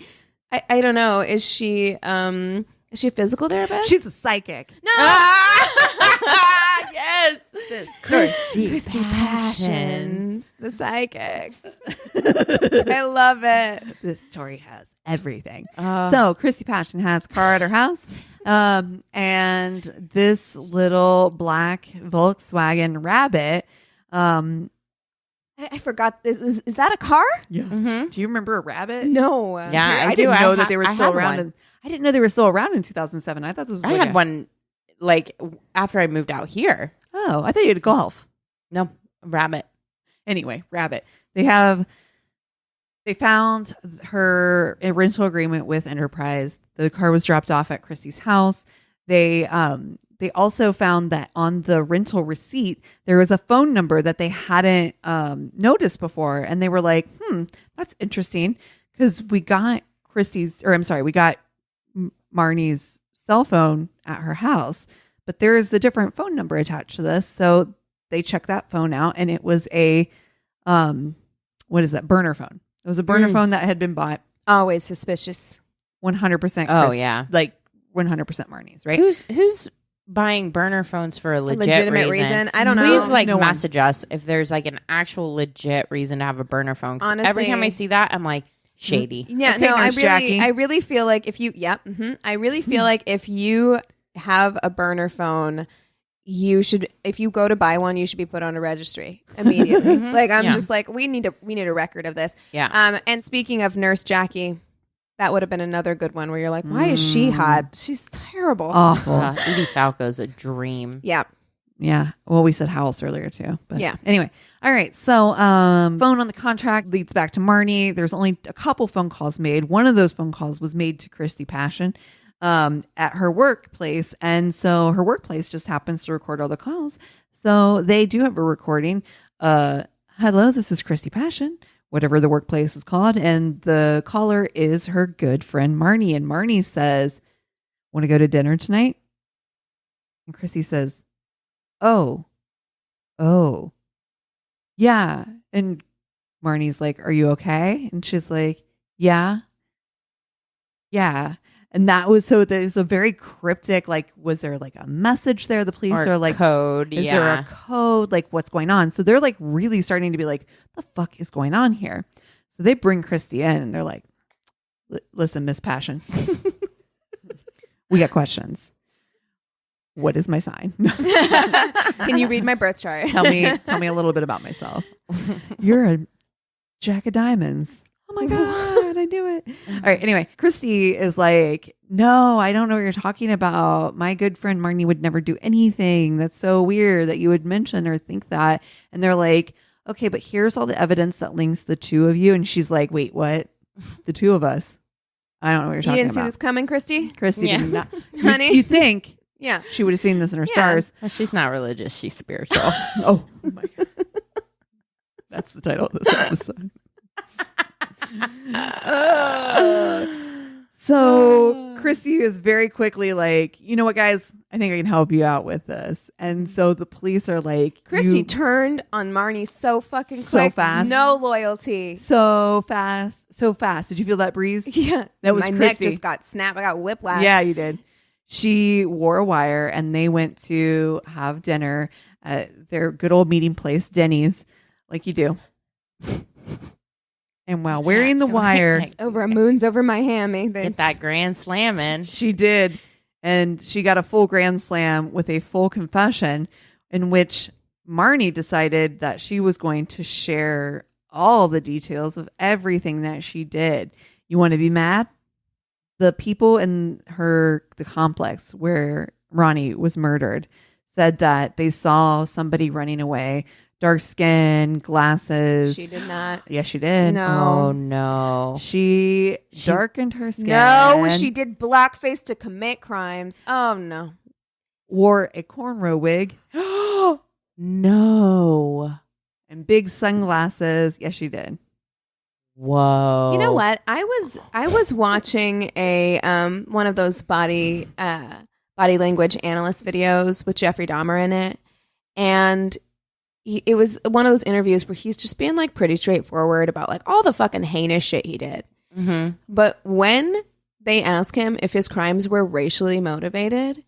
I don't know. Is she a physical therapist? She's a psychic. No. Yes. Christy Passions, the psychic. I love it. This story has everything. Oh. So Christy Passion has a car at her house. And this little black Volkswagen Rabbit. I forgot this. Is that a car? Yes. Mm-hmm. Do you remember a rabbit? No. Yeah, I didn't know that they were I still had around. one. I didn't know they were still around in 2007. I thought this was. I had one like after I moved out here. Oh, I thought you had golf. No, rabbit. Anyway, Rabbit. They found her a rental agreement with Enterprise. The car was dropped off at Christy's house. They also found that on the rental receipt there was a phone number that they hadn't noticed before, and they were like, that's interesting because we got Marnie's cell phone at her house, but there is a different phone number attached to this. So they checked that phone out, and it was a burner phone. It was a burner phone that had been bought. Always suspicious. 100%. Oh, yeah. Like 100% Marnie's, right? Who's buying burner phones for a legitimate reason? I don't know. Please No one. message us if there's like an actual legit reason to have a burner phone. 'Cause Honestly. every time I see that, I'm like, shady. Yeah, Okay, no, Nurse Jackie. I really feel like if you, I really feel like if you have a burner phone, you should, if you go to buy one, you should be put on a registry immediately. Like I'm just like, we need a record of this. Yeah. And speaking of Nurse Jackie, that would have been another good one where you're like, why is she hot? She's terrible. Awful. Edie Falco's a dream. Yeah. Yeah. Well, we said house earlier too. But Yeah. Anyway. All right. So phone on the contract leads back to Marnie. There's only a couple phone calls made. One of those phone calls was made to Christy Passion at her workplace. And so her workplace just happens to record all the calls. So they do have a recording. Hello, this is Christy Passion, whatever the workplace is called. And the caller is her good friend Marnie. And Marnie says, want to go to dinner tonight? And Christy says, Oh, yeah. And Marnie's like, are you okay? And she's like, yeah. And that was, so there's a very cryptic, like, was there like a message there? The police are like, code. is there a code? Like, what's going on? So they're like really starting to be like, the fuck is going on here? So they bring Christy in and they're like, listen, Miss Passion, we got questions. What is my sign? Can you read my birth chart? Tell me a little bit about myself. You're a jack of diamonds. Oh my God, I knew it. All right. Anyway, Christy is like, no, I don't know what you're talking about. My good friend Marnie would never do anything. That's so weird that you would mention or think that. And they're like, okay, but here's all the evidence that links the two of you. And she's like, wait, what? The two of us? I don't know what you're talking about. You didn't see this coming, Christy? Christy Yeah. did not. Honey? You think Yeah. She would have seen this in her stars. Well, she's not religious. She's spiritual. Oh my God. That's the title of this episode. So Christy is very quickly like, you know what, guys? I think I can help you out with this. And so the police are like, Christy turned on Marnie so fucking quick. So fast. No loyalty. So fast. So fast. Did you feel that breeze? Yeah. That was my Christy. neck just got snapped. I got whiplash. Yeah, you did. She wore a wire and they went to have dinner at their good old meeting place, Denny's, like you do. And while wearing the wire, over a moon's over my hammy. Get that grand slam in. she did. And she got a full grand slam with a full confession in which Marnie decided that she was going to share all the details of everything that she did. You want to be mad? The people in the complex where Ronnie was murdered said that they saw somebody running away, dark skin, glasses. She did not. Yes, she did. No. Oh, no. She darkened her skin. No, she did blackface to commit crimes. Oh, no. Wore a cornrow wig. No. And big sunglasses. Yes, she did. Whoa. You know what? I was watching a one of those body language analyst videos with Jeffrey Dahmer in it, and it was one of those interviews where he's just being like pretty straightforward about like all the fucking heinous shit he did. Mm-hmm. But when they ask him if his crimes were racially motivated,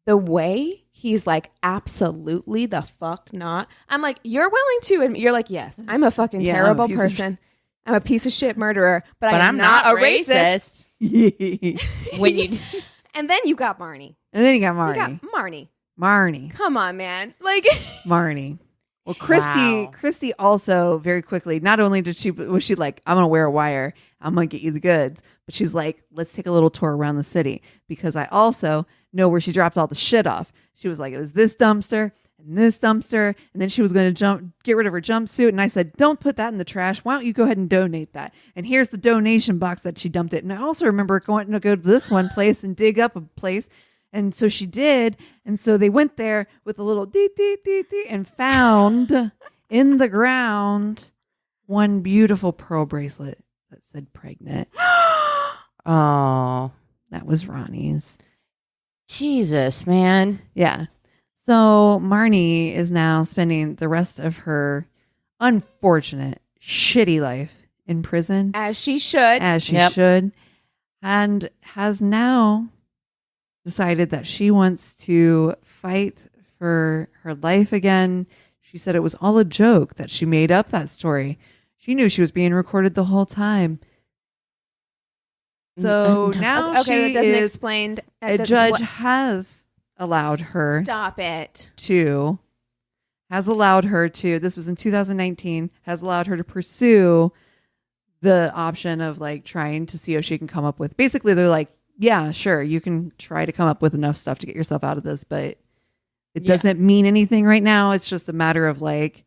the way he's like, absolutely the fuck not. I'm like, you're willing to admit, you're like, yes, I'm a fucking terrible person. I'm a piece of shit murderer, but I'm not a racist. When you And then you got Marnie. And then you got Marnie. You got Marnie. Marnie. Come on, man. Like Marnie. Well, Christy also very quickly, not only was she like, I'm going to wear a wire, I'm going to get you the goods, but she's like, let's take a little tour around the city because I also know where she dropped all the shit off. She was like, it was this dumpster and this dumpster. And then she was going to get rid of her jumpsuit. And I said, don't put that in the trash. Why don't you go ahead and donate that? And here's the donation box that she dumped it. And I also remember going to go to this one place and dig up a place. And so she did. And so they went there with a little dee, dee, dee, dee, and found in the ground one beautiful pearl bracelet that said pregnant. Oh, that was Ronnie's. Jesus, man. Yeah. So Marnie is now spending the rest of her unfortunate, shitty life in prison. as she should. As she should. And has now decided that she wants to fight for her life again. She said it was all a joke, that she made up that story. She knew she was being recorded the whole time. So now okay, that doesn't explain. A judge has allowed her. Stop it. Has allowed her to, this was in 2019, has allowed her to pursue the option of like trying to see if she can come up with, basically they're like, yeah, sure, you can try to come up with enough stuff to get yourself out of this, but it doesn't mean anything right now. It's just a matter of like,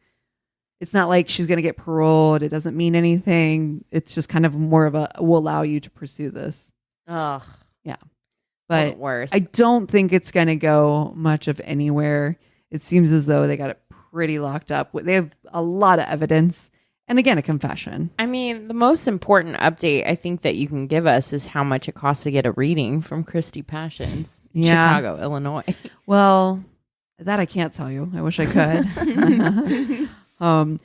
it's not like she's going to get paroled. It doesn't mean anything. It's just kind of more of a, we'll allow you to pursue this. Ugh. Yeah. But worse. I don't think it's going to go much of anywhere. It seems as though they got it pretty locked up. They have a lot of evidence. And again, a confession. I mean, the most important update I think that you can give us is how much it costs to get a reading from Christy Passions, Chicago, Illinois. Well, that I can't tell you. I wish I could. And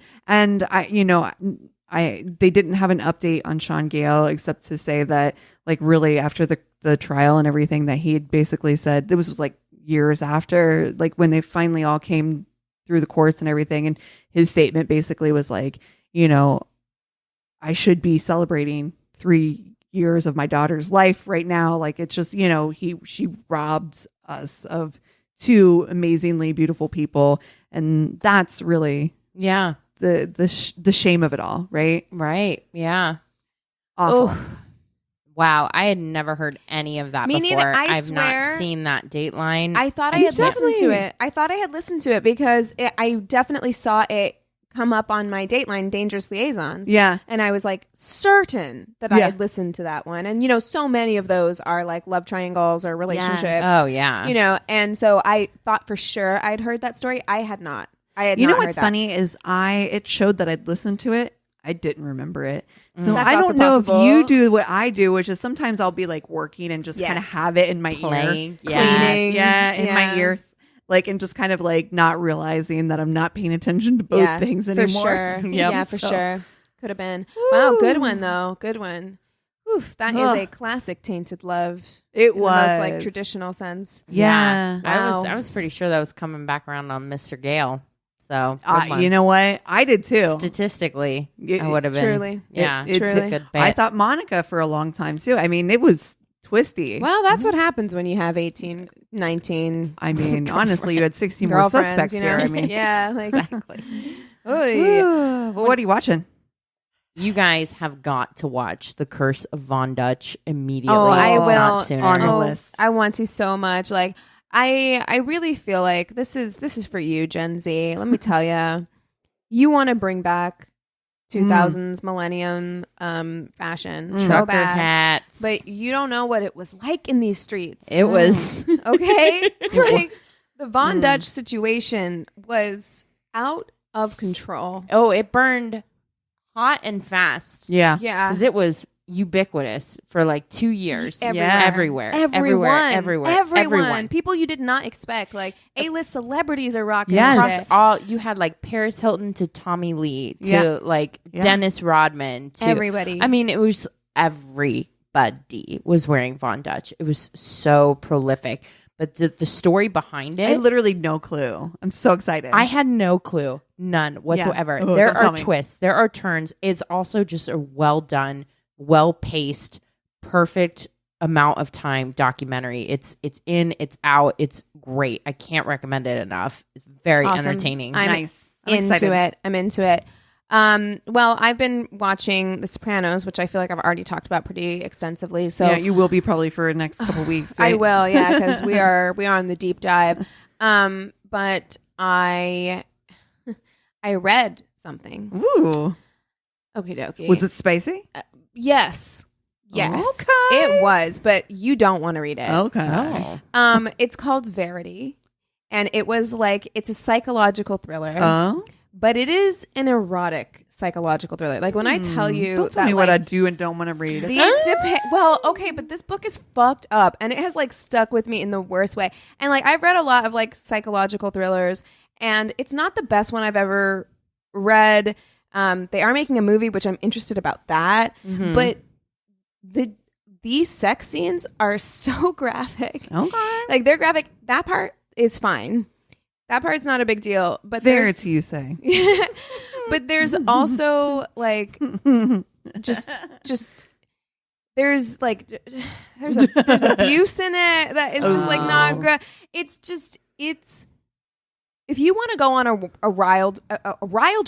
they didn't have an update on Sean Gale except to say that, like, really after the trial and everything, that he had basically said, it was like years after, like when they finally all came through the courts and everything, and his statement basically was like, I should be celebrating 3 years of my daughter's life right now. Like, it's just, she robbed us of 2 amazingly beautiful people. And that's really the shame of it all. Right. Right. Yeah. Awful. Oof. Wow. I had never heard any of that Me before. neither. I've not seen that Dateline. I thought I had listened to it. I thought I had listened to it because I definitely saw it come up on my Dateline Dangerous Liaisons. Yeah. And I was like certain that I had listened to that one. And, you know, so many of those are like love triangles or relationships. Yes. Oh, yeah. You know, and so I thought for sure I'd heard that story. I had not. You know what's funny is it showed that I'd listened to it. I didn't remember it. So That's I also don't know possible. if you do what I do, which is sometimes I'll be like working and just kind of have it in my Playing. ear. Cleaning. Yeah, in my ears. Like, and just kind of like not realizing that I'm not paying attention to both things anymore. For sure. Yeah, for sure. Could have been. Wow, good one though. Good one. Oof, that is a classic Tainted Love. It in was. the most like traditional sense. Yeah. Wow. I was pretty sure that was coming back around on Mr. Gale. So you know what? I did too. Statistically, I would have been. Truly. Yeah, It's truly. a good bet. I thought Monica for a long time too. I mean, it was twisty. Well, that's what happens when you have 18, 19 I mean, honestly, you had 16 more girlfriends, suspects you know? here. I mean, yeah, like Exactly. Well, what are you watching? You guys have got to watch The Curse of Von Dutch immediately. Oh, I if will. Not sooner. On the list. I want to so much. Like I really feel like this is for you, Gen Z. Let me tell you, you want to bring back 2000s millennium fashion so Trucker bad, hats. but you don't know what it was like in these streets. It was Okay, like the Von Dutch situation was out of control. oh, it burned hot and fast. Yeah. Yeah, Because it was ubiquitous for like 2 years. Everywhere. Everyone. People you did not expect, like A-list celebrities are rocking. Yes. this Across shit. all you had like Paris Hilton to Tommy Lee to like Dennis Rodman to Everybody. I mean, it was everybody was wearing Von Dutch. It was so prolific. But the story behind I it, literally no clue. I'm so excited. I had no clue, none whatsoever. Oh, There don't tell are me. twists, there are turns. It's also just a well done, well paced, perfect amount of time documentary. It's in, it's out, it's great. I can't recommend it enough. It's very Awesome. entertaining. I'm nice. I'm into excited. it. I'm into it. Well, I've been watching The Sopranos, which I feel like I've already talked about pretty extensively. So yeah, you will be probably for the next couple weeks. Right? I will, yeah, because we are on the deep dive. But I read something. Ooh. Okie dokie. Was it spicy? Yes. Okay. It was, but you don't want to read it. Okay. Oh. It's called Verity, and it was like it's a psychological thriller. Oh. But it is an erotic psychological thriller. Like when I tell you Don't tell that, me what like, I do and don't want to read. well, okay, but this book is fucked up, and it has like stuck with me in the worst way. And like I've read a lot of like psychological thrillers, and it's not the best one I've ever read. They are making a movie, which I'm interested about that, but these sex scenes are so graphic. Okay. Like they're graphic. That part is fine. That part's not a big deal, but Verity, you say. but there's also like just there's like there's abuse in it that is just like not it's if you want to go on a wild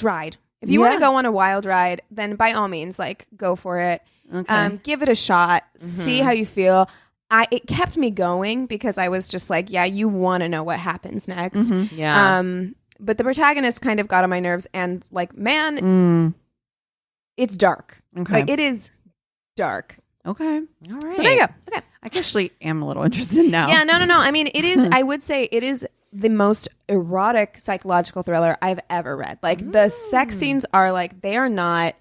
ride, if you want to go on a wild ride, then by all means like go for it. Okay. Give it a shot, see how you feel. It kept me going because I was just like, yeah, you want to know what happens next. Yeah. But the protagonist kind of got on my nerves, and like, man, it's dark. Okay. Like it is dark. Okay. All right. So there you go. Okay. I actually am a little interested now. Yeah, no. I mean, it is, I would say it is the most erotic psychological thriller I've ever read. Like the sex scenes are like, they are not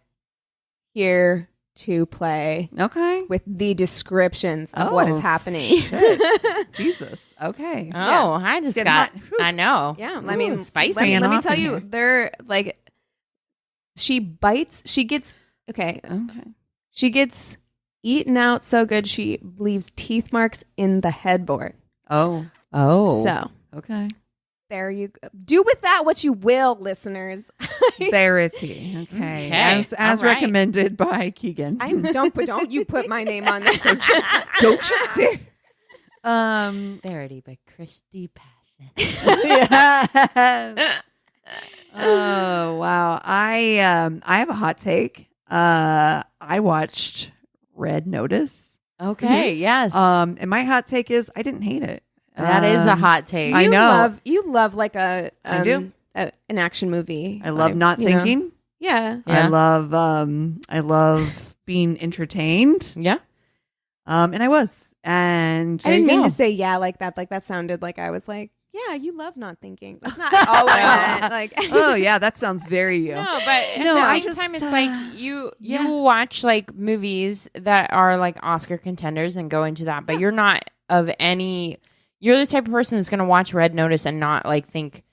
here to play Okay. with the descriptions of what is happening. Shit. Jesus. Okay. Oh, I just Getting got. hot. Whew. I know. Yeah, I mean, spicy. Let me off tell in you, here. they're like, she bites. She gets Okay. She gets eaten out so good she leaves teeth marks in the headboard. Oh. So Okay. there you go. Do with that what you will, listeners. Verity. Okay. Okay. As All right. recommended by Keegan. Don't you put my name on that. Don't you dare. Verity by Christy Passion. Yes. Oh wow. I have a hot take. I watched Red Notice. Okay. Yes. And my hot take is I didn't hate it. that is a hot take. I know. You love like a I do. an action movie. I love not thinking. Yeah. I love being entertained. Yeah. And I was. And I didn't mean to say like that. Like that sounded like I was like, yeah, you love not thinking. That's not all I meant. Like, oh yeah, that sounds very you. No, but at the same time, it's like you watch like movies that are like Oscar contenders and go into that, but you're not of any. You're the type of person that's going to watch Red Notice and not like think,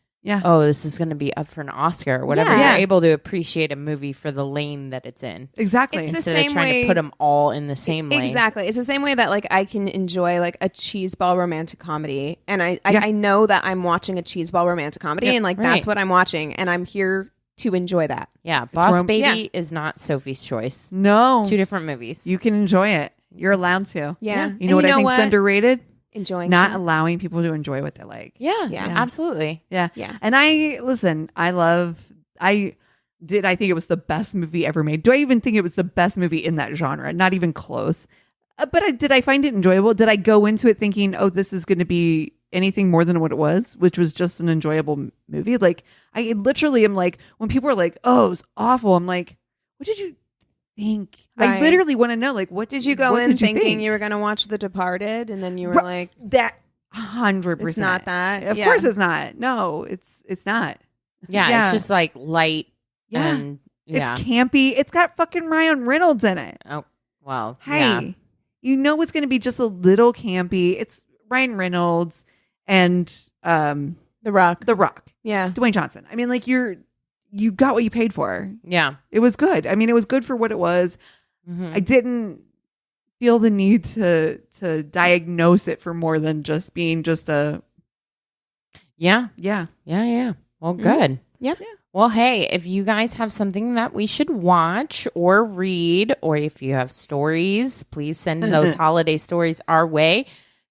oh, this is going to be up for an Oscar or whatever. Yeah. You're able to appreciate a movie for the lane that it's in. Exactly. It's the Instead same of trying way to put them all in the same lane. Exactly. It's the same way that like I can enjoy like a cheeseball romantic comedy, and I know that I'm watching a cheeseball romantic comedy, and like that's what I'm watching, and I'm here to enjoy that. Yeah, Boss Baby is not Sophie's Choice. No, 2 different movies. You can enjoy it. You're allowed to. Yeah. You know what I think is underrated? Enjoying not allowing people to enjoy what they like. Yeah, absolutely. Yeah. And I think it was the best movie ever made. Do I even think it was the best movie in that genre? Not even close. But did I find it enjoyable? Did I go into it thinking, oh, this is going to be anything more than what it was, which was just an enjoyable movie? Like, I literally am like, when people are like, oh, it was awful, I'm like, what did you think? Right. I literally want to know, like, what did you go in thinking you were going to watch The Departed, and then you were like, that 100%. It's not that. Of course, it's not. No, it's not. Yeah, it's just like light. Yeah, and, it's campy. It's got fucking Ryan Reynolds in it. Oh well. Hey, you know it's going to be just a little campy. It's Ryan Reynolds and The Rock. Yeah, Dwayne Johnson. I mean, like you got what you paid for. Yeah, it was good. I mean, it was good for what it was. Mm-hmm. I didn't feel the need to diagnose it for more than just being just a. Yeah. Well, good. Yeah. Well, hey, if you guys have something that we should watch or read, or if you have stories, please send those holiday stories our way.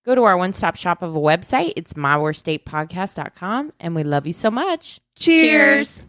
Go to our one-stop shop of a website. It's myworstatepodcast.com, and we love you so much. Cheers.